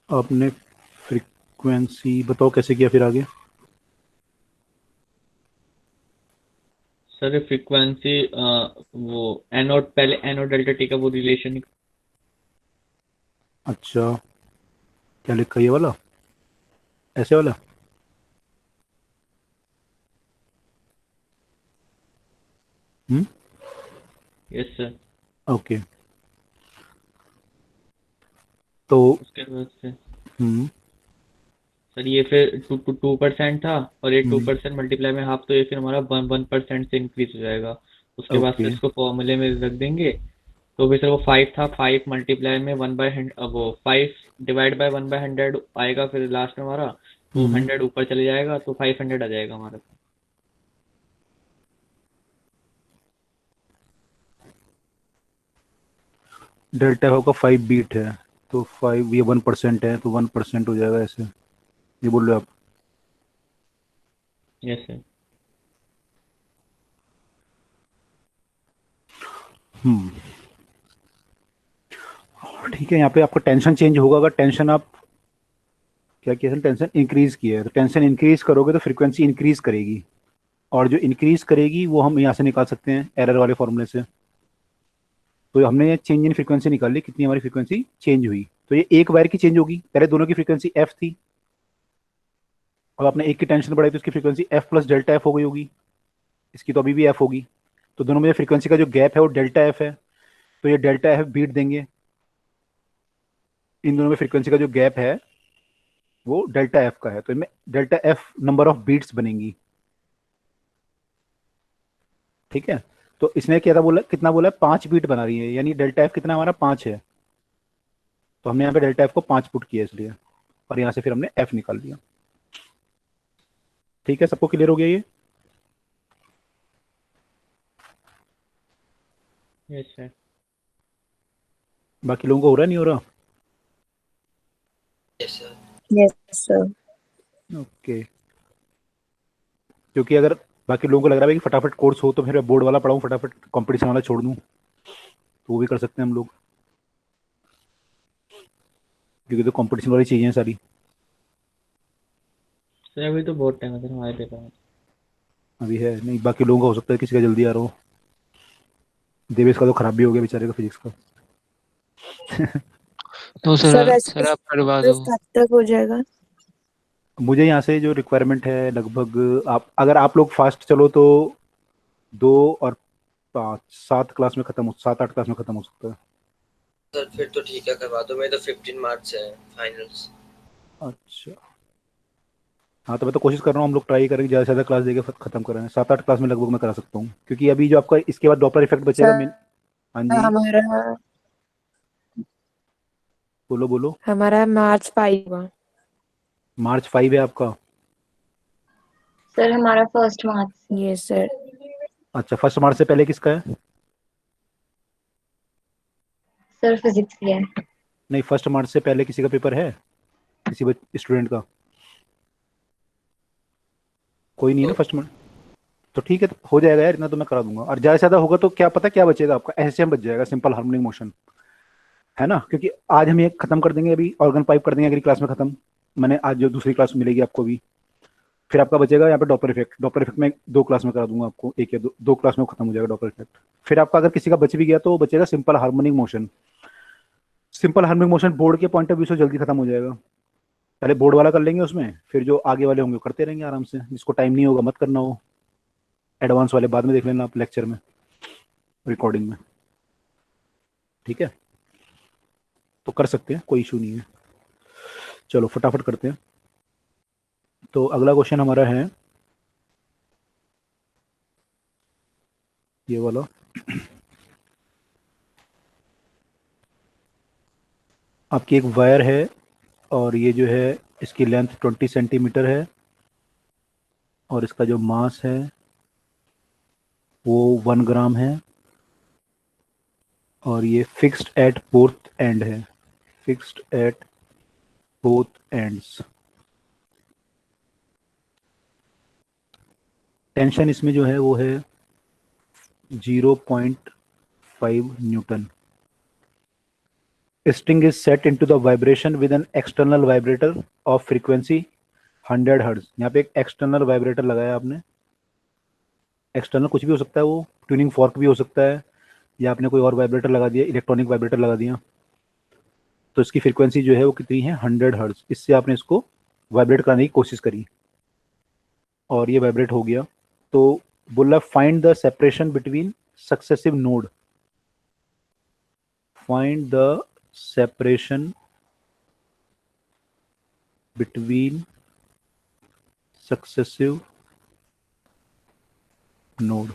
Speaker 2: आपने फ्रीक्वेंसी बताओ कैसे किया फिर आगे।
Speaker 1: सर फ्रीक्वेंसी वो एनोड, पहले एनोड डेल्टा टी का वो रिलेशन।
Speaker 2: अच्छा, क्या लिखा ये वाला, ऐसे वाला?
Speaker 1: Yes sir.
Speaker 2: ओके, तो
Speaker 1: उसके बाद से
Speaker 2: हम्म
Speaker 1: सर ये फिर 2% था, और ये 2%
Speaker 2: हम्म,
Speaker 1: मल्टीप्लाई में हाफ, तो ये फिर हमारा 1% से इंक्रीज हो जाएगा। उसके बाद
Speaker 2: ओके
Speaker 1: फिर इसको फॉर्मूले में रख देंगे। तो फिर सर वो 5 था, 5 मल्टीप्लाई में 1/100, वो 5 डिवाइड बाय 1/100 आएगा, फिर लास्ट में हमारा तो
Speaker 2: हम्म
Speaker 1: 100 ऊपर चले जाएगा, तो 500 आ जाएगा हमारा।
Speaker 2: डेल्टा होगा 5 बीट है, तो 5 ये 1% है, तो 1% हो जाएगा ऐसे, ये बोल रहे हो आप?
Speaker 1: Yes sir.
Speaker 2: हम्म ठीक है। यहाँ पे आपका टेंशन चेंज होगा। अगर टेंशन आप क्या किया, टेंशन इंक्रीज किया है, तो टेंशन इंक्रीज करोगे तो फ्रीक्वेंसी इंक्रीज करेगी, और जो इंक्रीज करेगी वो हम यहाँ से निकाल सकते हैं एरर वाले फॉर्मूले से। तो हमने ये चेंज इन फ्रीक्वेंसी निकाली, कितनी हमारी फ्रीक्वेंसी चेंज हुई। तो ये एक वायर की चेंज होगी, पहले दोनों की फ्रीक्वेंसी एफ थी, और आपने एक की टेंशन बढ़ाई तो इसकी frequency F plus delta F हो गई होगी, इसकी तो अभी भी एफ होगी। तो दोनों में फ्रीक्वेंसी का जो गैप है वो डेल्टा एफ है, तो ये डेल्टा एफ बीट देंगे। इन दोनों में फ्रीक्वेंसी का जो गैप है वो डेल्टा एफ का है, तो इनमें delta f number of beats बनेंगी। ठीक है, तो इसने क्या था बोला, कितना बोला, 5 बीट बना रही है, यानी डेल्टा एफ कितना हमारा 5 है। तो हमने यहाँ पे डेल्टा एफ को 5 पुट किया इसलिए, और यहाँ से फिर हमने एफ निकाल दिया। ठीक है, सबको क्लियर हो गया ये?
Speaker 1: Yes sir.
Speaker 2: बाकी लोगों को हो रहा नहीं हो रहा?
Speaker 3: Yes sir.
Speaker 5: Yes, sir.
Speaker 2: Okay, क्योंकि अगर बाकी लोगों को लग रहा है कि फटाफट कोर्स हो तो फिर मैं बोर्ड वाला पढ़ाऊँ, फटाफट कंपटीशन वाला छोड़ दूँ, तो वो भी कर सकते हैं हम लोग, क्योंकि तो कंपटीशन वाली चीज़ें हैं सारी।
Speaker 1: सर अभी तो बहुत टाइम है सर हमारे पेपर में।
Speaker 2: अभी है नहीं, बाकी लोगों का हो सकता है किसी का जल्दी आ रहा हो। देवेश का तो खराब भी हो गया बेचारे का फिजिक्स का।
Speaker 4: तो
Speaker 5: सर
Speaker 4: सर
Speaker 5: ऐसे
Speaker 4: सर आप करवा
Speaker 5: तो
Speaker 4: दो।
Speaker 5: कब तक हो जाएगा?
Speaker 2: मुझे यहाँ से जो रिक्वायरमेंट है लगभग, आप अगर आप लोग फास्ट चलो तो 2 और 5 7 क्लास में खत्म हो, 7 8 क्लास में खत्म हो सकता है।
Speaker 3: सर फिर तो ठीक है, करवा दो। मेरे तो 15 मार्च से है फाइनल्स।
Speaker 2: अच्छा, हाँ तो मैं तो कोशिश कर रहा हूँ, हम लोग ट्राई करेंगे ज़्यादा से ज़्यादा क्लास देके खत्म कराएं। 7 8 क्लास में लगभग मैं करा सकता हूँ, क्योंकि अभी जो आपका इसके बाद डॉपलर इफेक्ट बचेगा
Speaker 5: सर
Speaker 2: मेन। हाँ जी,
Speaker 5: हमारा
Speaker 2: बोलो बोलो।
Speaker 5: हमारा मार्च 5 हुआ।
Speaker 2: मार्च 5 है आपका?
Speaker 7: सर हमारा 1 मार्च से।
Speaker 5: Yes sir.
Speaker 2: अच्छा, 1 मार्च से पहले किसका है?
Speaker 7: सर फिजिक्स की है।
Speaker 2: नहीं, 1 मार्च से पहले किसी का पेपर है, किसी स्टूडेंट का? कोई नहीं है ना 1 मार्च? तो ठीक है, तो हो जाएगा यार, इतना तो मैं करा दूंगा। और ज़्यादा से ज़्यादा होगा तो क्या पता क्या बचेगा आपका, एसएम बच जाएगा, सिंपल हार्मोनिक मोशन, है ना? क्योंकि आज हम ये खत्म कर देंगे, अभी ऑर्गन पाइप कर देंगे अगली क्लास में खत्म। मैंने आज जो दूसरी क्लास मिलेगी आपको भी, फिर आपका बचेगा यहाँ पे डॉपलर इफेक्ट। डॉपलर इफेक्ट में 2 क्लास में करा दूंगा आपको, एक या दो क्लास में खत्म हो जाएगा डॉपलर इफेक्ट। फिर आपका अगर किसी का बच भी गया तो बचेगा simple harmonic motion. Simple harmonic motion board के पॉइंट ऑफ व्यू से जल्दी खत्म हो जाएगा। पहले बोर्ड वाला कर लेंगे, उसमें फिर जो आगे वाले होंगे करते रहेंगे आराम से। जिसको टाइम नहीं होगा मत करना, हो एडवांस वाले बाद में देख लेना आप लेक्चर में, रिकॉर्डिंग में। ठीक है, तो कर सकते हैं, कोई इशू नहीं है। चलो फटाफट करते हैं। तो अगला क्वेश्चन हमारा है ये वाला। आपकी एक वायर है और ये जो है इसकी लेंथ 20 सेंटीमीटर है और इसका जो मास है वो 1 ग्राम है और ये फिक्स्ड एट बोथ एंड है, fixed at both ends. Tension इसमें जो है वो है 0.5 Newton. String is set into the vibration with an external vibrator of frequency 100 hertz. यहाँ पे एक एक्सटर्नल वाइब्रेटर लगाया आपने। एक्सटर्नल कुछ भी हो सकता है, वो ट्यूनिंग फॉर्क भी हो सकता है या आपने कोई और वाइब्रेटर लगा दिया, इलेक्ट्रॉनिक वाइब्रेटर लगा दिया। तो इसकी फ्रीक्वेंसी जो है वो कितनी है 100 हर्ट्ज। इससे आपने इसको वाइब्रेट कराने की कोशिश करी और ये वाइब्रेट हो गया। तो बोला find the separation between successive node, find the separation between successive node।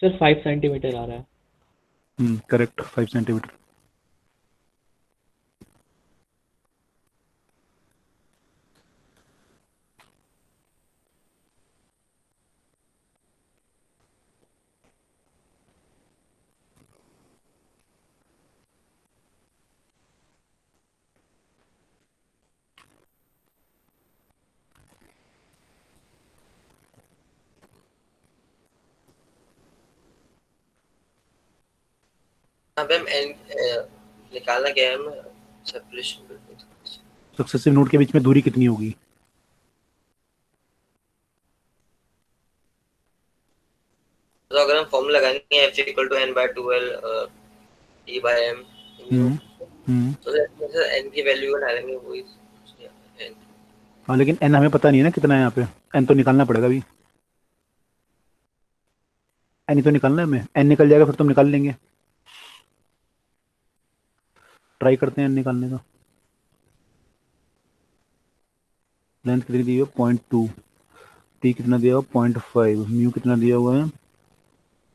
Speaker 1: Sir 5 centimetre आ रहा है।
Speaker 2: Correct, 5 centimetre.
Speaker 3: अब हम निकालना क्या है हमें सेपरेशन।
Speaker 2: सक्सेसिव नोड के बीच में दूरी कितनी होगी?
Speaker 3: तो अगर हम फॉर्मूला लगाएंगे f = n/2l t/m, तो n की वैल्यू डालेंगे वही n।
Speaker 2: हाँ लेकिन n हमें पता नहीं है ना कितना है यहाँ पे, n तो निकालना पड़ेगा अभी। n ही तो निकालना है हमें, n निकल जाएगा फिर तुम निकाल लेंगे। ट्राई करते हैं n निकालने का। लेंथ कितनी दी हुई है 0.2, t कितना दिया हुआ 0.5, म्यू कितना दिया हुआ है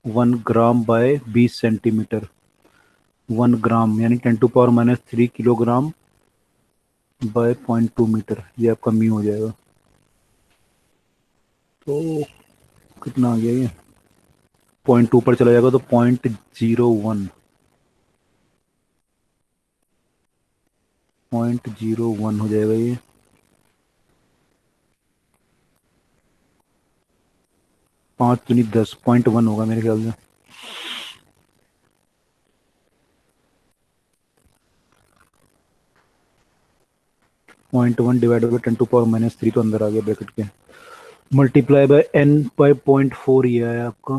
Speaker 2: 1 ग्राम बाय 20 सेंटीमीटर। 1 ग्राम यानी 10⁻³ किलोग्राम बाय 0.2 मीटर, ये आपका म्यू हो जाएगा। तो कितना आ गया ये 0.2 पर चला जाएगा तो 0.01, 0.01 हो जाएगा ये। 5 दूनी 10, 0.1 होगा मेरे ख्याल से। .1 डिवाइडेड बाई 10⁻³ तो अंदर आ गया ब्रैकेट के, मल्टीप्लाई बाय n/. 0.4 ये आया आपका।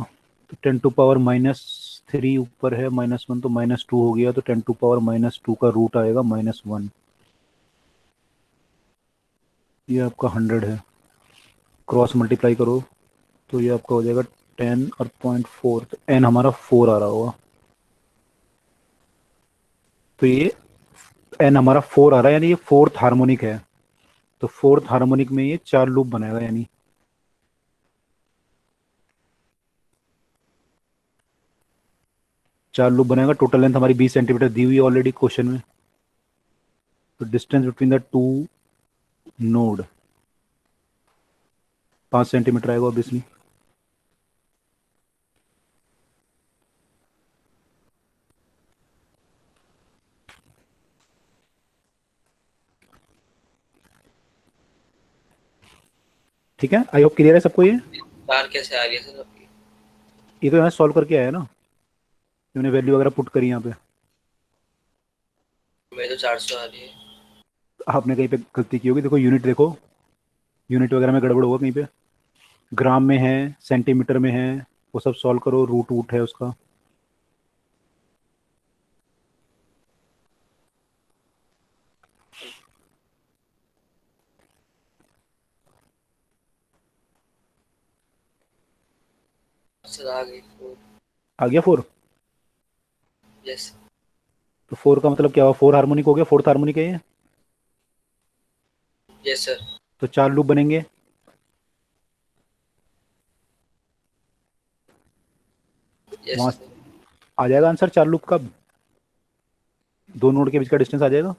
Speaker 2: तो 10⁻³ ऊपर है, -1 तो -2 हो गया, तो 10⁻² का रूट आएगा -1। ये आपका 100 है, क्रॉस मल्टीप्लाई करो तो ये आपका हो जाएगा 10 और 0.4, तो n हमारा 4 आ रहा होगा। तो ये n हमारा 4 आ रहा है यानी ये 4th हार्मोनिक है। तो 4th हार्मोनिक में ये 4 लूप बनाएगा, यानी 4 लूप बनाएगा। टोटल लेंथ हमारी 20 सेंटीमीटर दी हुई है ऑलरेडी क्वेश्चन में। तो distance between the two node 5 centimetre आएगा ऑब्वियसली। ठीक है, आई होप क्लियर है सबको ये।
Speaker 3: चार कैसे आ रही है सर आपकी?
Speaker 2: ये तो यहाँ सॉल्व करके आया ना, मैंने वैल्यू वगैरह पुट करी यहाँ पे।
Speaker 3: मेरे तो 400 आ रही है।
Speaker 2: आपने कहीं पे गलती की होगी, देखो यूनिट देखो, यूनिट वगैरह में गड़बड़ होगा कहीं पे। ग्राम में है, सेंटीमीटर में है, वो सब सॉल्व करो, रूट वूट है उसका।
Speaker 3: सर आ गई 4।
Speaker 2: आ गया 4।
Speaker 3: यस।
Speaker 2: तो 4 का मतलब क्या हुआ, 4 हार्मोनिक हो गया, फोर्थ हार्मोनिक है ये।
Speaker 3: Yes sir.
Speaker 2: तो 4 लूप बनेंगे।
Speaker 3: यस
Speaker 2: वहां
Speaker 3: सर।
Speaker 2: आ जाएगा आंसर 4 लूप का, 2 नोड के बीच का डिस्टेंस आ जाएगा।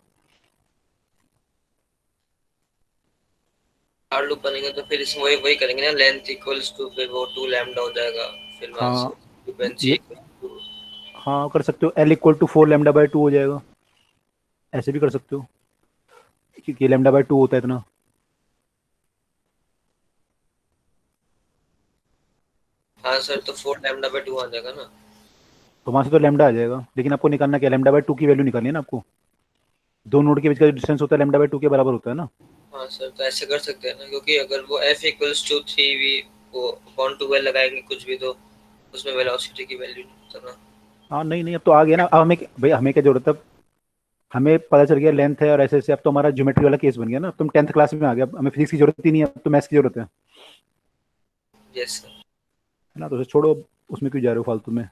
Speaker 3: 4 लूप बनेंगे तो फिर इसमें वही वही करेंगे ना, लेंथ इक्वल्स टू फिर वो 2 लैम्डा हो जाएगा। फिर वहां से
Speaker 2: हाँ
Speaker 3: फ्रीक्वेंसी
Speaker 2: ये,
Speaker 3: इक्वल टू।
Speaker 2: हाँ कर सकते हो, L equal to 4 lambda by 2 हो जाएगा। ऐसे भी कर सकते हो, क्योंकि लैम्डा बाई 2 होता है इतना।
Speaker 3: हाँ सर, तो 4 लैम्डा बाय 2 आ जाएगा ना।
Speaker 2: तो वहां से तो लैम्डा आ जाएगा, लेकिन आपको निकालना क्या, लैम्डा बाई 2 की वैल्यू निकालनी है ना आपको। 2 नोड के बीच का जो डिस्टेंस होता है लैम्डा बाई 2 के बराबर होता है ना।
Speaker 3: हाँ सर, तो ऐसे कर सकते हैं ना, क्योंकि अगर वो f इक्वल्स टू 3v वो अपॉन 12 लगाएंगे कुछ भी, तो उसमें वेलोसिटी की वैल्यू नहीं होता ना।
Speaker 2: हाँ नहीं नहीं, अब तो आ गया ना। अब हमें भाई हमें क्या जरूरत है, अब हमें पता चल गया लेंथ है और ऐसे ऐसे। अब तो हमारा ज्योमेट्री वाला केस बन गया ना, तुम 10th क्लास में आ गया, अब हमें फिजिक्स की जरूरत ही नहीं है, अब तो मैथ्स की जरूरत है
Speaker 3: यस सर।
Speaker 2: ना। तो उसे छोड़ो, उसमें क्यों जा रहे हो फालतू में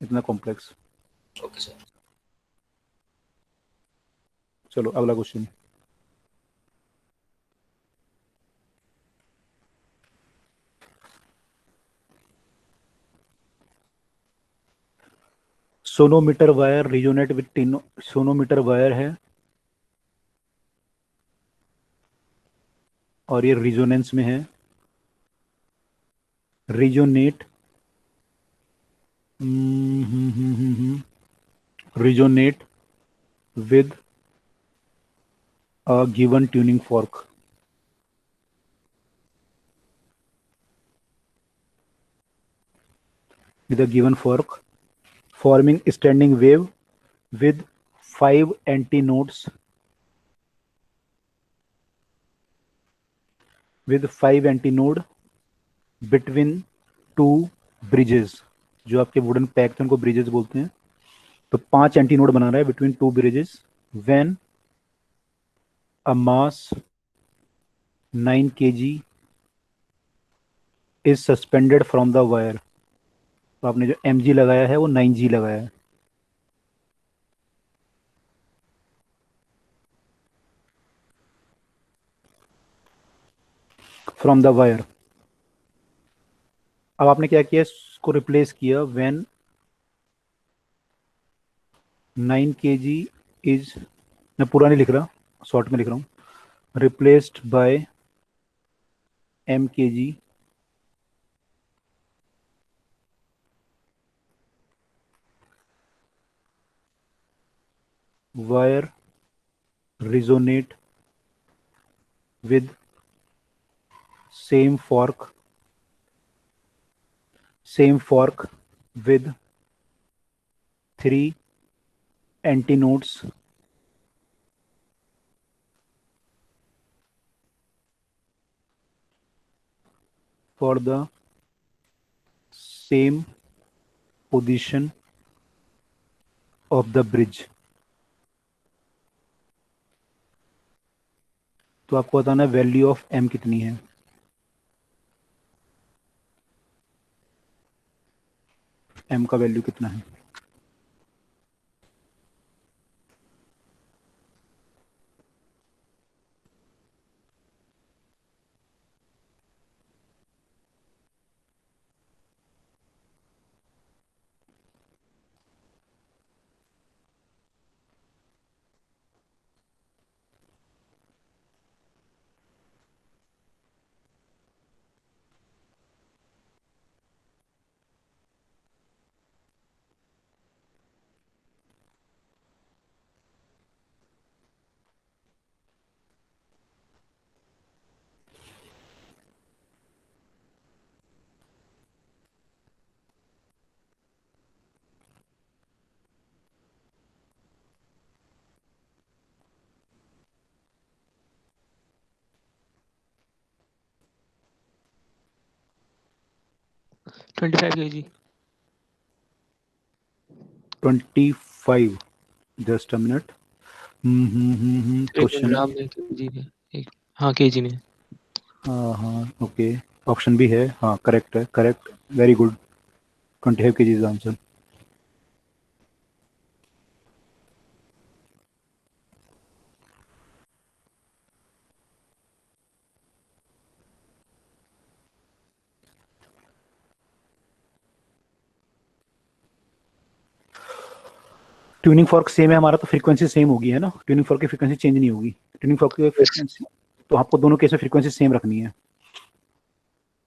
Speaker 2: इतना कॉम्प्लेक्स।
Speaker 3: Okay sir.
Speaker 2: चलो अगला question. Sonometer wire resonate with tuning. Sonometer wire है और ये रिजोनेंस में है। Resonate resonate with a given tuning fork. With a given fork, forming standing wave with 5 antinodes. With 5 antinode between two bridges. जो आपके wooden pack थे उनको bridges बोलते हैं। तो 5 एंटीनोड बना रहा है between two bridges when a mass 9 kg is suspended from the wire. तो आपने जो mg लगाया है वो 9g लगाया है। From the wire. अब आपने क्या किया, इसको रिप्लेस किया व्हेन 9 kg इज, मैं पूरा नहीं लिख रहा, शॉर्ट में लिख रहा हूँ, replaced by mkg wire resonate with same fork with 3 antinodes for the same position of the bridge। तो आपको बताना है वैल्यू ऑफ m कितनी है। m का वैल्यू कितना है।
Speaker 4: 25 kg.
Speaker 2: 25, just a minute. Question.
Speaker 4: Gram में kg में एक, हाँ kg में।
Speaker 2: हाँ ओके, ऑप्शन भी है, हाँ करेक्ट है, correct, very good. 25 kg is answer. Tuning fork same है हमारा, तो फ्रीक्वेंसी सेम होगी, है ना? ट्यूनिंग फॉर्क की फ्रीक्वेंसी चेंज नहीं होगी। ट्यूनिंग फॉर्क की फ्रीक्वेंसी, तो आपको दोनों केस में फ्रीक्वेंसी सेम रखनी है,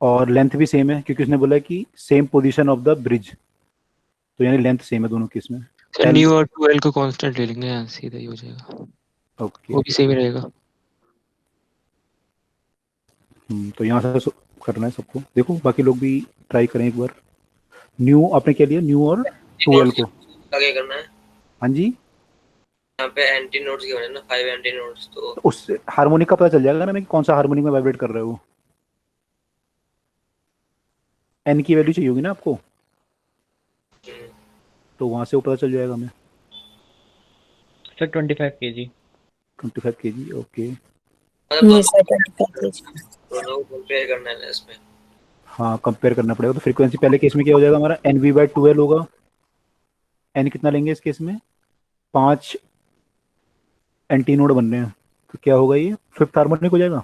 Speaker 2: और लेंथ भी सेम है, क्योंकि उसने बोला कि same position of the bridge, तो यानी लेंथ सेम है दोनों केस में।
Speaker 4: न्यू और 2L को कांस्टेंट ले लेंगे, यहाँ सीधा ही हो जाएगा,
Speaker 2: ओके,
Speaker 4: वो भी सेम ही रहेगा।
Speaker 2: तो यहाँ से करना है सबको। देखो बाकी लोग भी ट्राई करें एक बार। न्यू आपने क्या लिया, न्यू और 2L को?
Speaker 3: आगे करना है।
Speaker 2: हाँ जी,
Speaker 3: यहाँ पे एंटी नोड्स गिवन है ना, 5 एंटी नोड्स, तो
Speaker 2: उससे हार्मोनिक का पता चल जाएगा ना मैं कौन सा हार्मोनिक में वाइब्रेट कर रहे हो। एन की वैल्यू चाहिए होगी ना आपको, तो वहां से वो पता चल जाएगा हमें।
Speaker 1: Sir 25 kg।
Speaker 2: 25 kg, okay.
Speaker 5: ये सर 25 kg।
Speaker 3: दोनों को कंपेयर करना है ना इसमें।
Speaker 2: हाँ कंपेयर करना पड़ेगा, तो फ्रीक्वेंसी पहले केस में क्या हो जाएगा हमारा, NV/2L होगा। एन कितना लेंगे इस केस में, 5 एंटी नोड बन रहे हैं, तो क्या होगा, ये फिफ्थ हार्मोनिक हो जाएगा।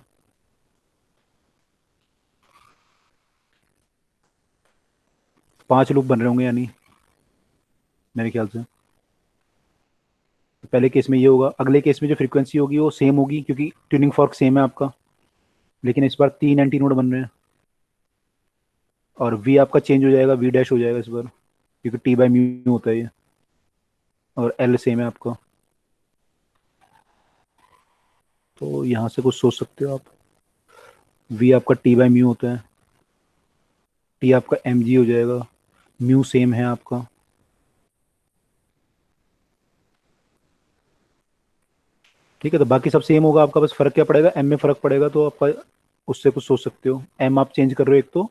Speaker 2: पांच लूप बन रहे होंगे यानी, मेरे ख्याल से। तो पहले केस में ये होगा, अगले केस में जो फ्रीक्वेंसी होगी वो सेम होगी, क्योंकि ट्यूनिंग फॉर्क सेम है आपका, लेकिन इस बार 3 एंटी नोड बन रहे हैं, और V आपका चेंज हो जाएगा, V डैश हो जाएगा इस बार, क्योंकि T/μ होता है ये, और L सेम है आपका। तो यहाँ से कुछ सोच सकते हो आप। V आपका T/μ होता है, T आपका mg हो जाएगा, म्यू सेम है आपका। ठीक है, तो बाकी सब सेम होगा आपका, बस फर्क क्या पड़ेगा, m में फर्क पड़ेगा, तो आपका उससे कुछ सोच सकते हो। m आप चेंज कर रहे हो एक तो,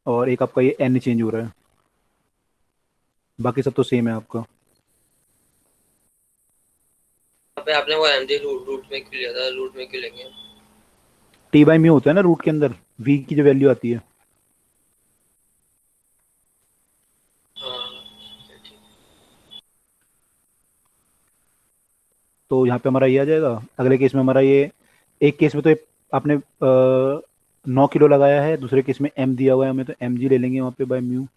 Speaker 2: और एक आपका ये n चेंज हो रहा है, बाकी सब तो सेम है आपका।
Speaker 3: यहाँ पे आपने वो एमजी रूट में क्यों लिया था, रूट में क्यों लेंगे?
Speaker 2: T/μ होता है ना रूट के अंदर, V की जो वैल्यू आती है।
Speaker 3: हाँ
Speaker 2: तो यहाँ पे हमारा ये आ जाएगा। अगले केस में हमारा ये, एक केस में तो आपने 9 किलो लगाया है, दूसरे केस में m दिया हुआ है हमें, तो mg ले लेंगे वहाँ पे /μ।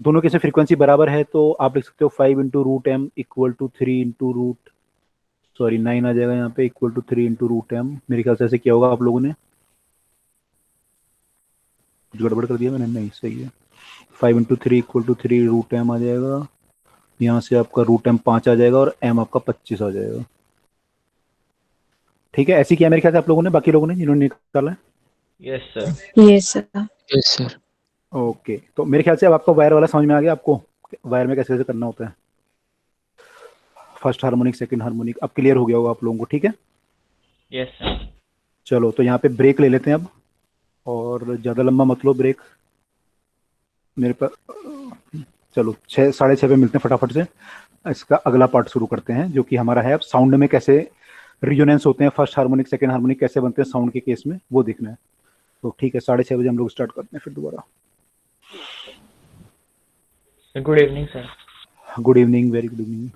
Speaker 2: दोनों केस में फ्रीक्वेंसी बराबर है, तो आप लिख सकते हो 5 × √m equal to 3 × root, sorry 9 आ जाएगा यहाँ पे, इक्वल टू 3 × √m। मेरे ख्याल से ऐसे किया होगा आप लोगों ने, कुछ गड़बड़ कर दिया मैंने? नहीं, सही है। 5 × 3 इक्वल टू 3 √m आ जाएगा, यहाँ से आपका √m 5 आ जाएगा, और m आपका 25 आ जाएगा। ठीक है, ऐसे किया मेरे ख्याल से आप लोगों ने, बाकी लोगों ने जिन्होंने निकाला है।
Speaker 1: Yes sir.
Speaker 5: ये सर।
Speaker 4: Yes sir.
Speaker 2: ओके, तो मेरे ख्याल से अब आपको वायर वाला समझ में आ गया, आपको वायर में कैसे कैसे करना होता है, फर्स्ट हार्मोनिक सेकंड हार्मोनिक, अब क्लियर हो गया होगा आप लोगों को। ठीक है,
Speaker 1: यस सर।
Speaker 2: चलो तो यहाँ पे ब्रेक ले लेते हैं अब, और ज़्यादा लंबा मत लो ब्रेक मेरे पर। चलो 6 साढ़े 6 पे मिलते हैं फटाफट से। इसका अगला पार्ट शुरू करते हैं, जो कि हमारा है अब साउंड में कैसे रिजोनेंस होते हैं, फर्स्ट हार्मोनिक सेकंड हार्मोनिक कैसे बनते हैं साउंड के केस में, वो देखना है। तो ठीक है, 6:30 बजे हम लोग स्टार्ट करते हैं फिर दोबारा।
Speaker 1: Good evening sir.
Speaker 2: Good evening, very good evening.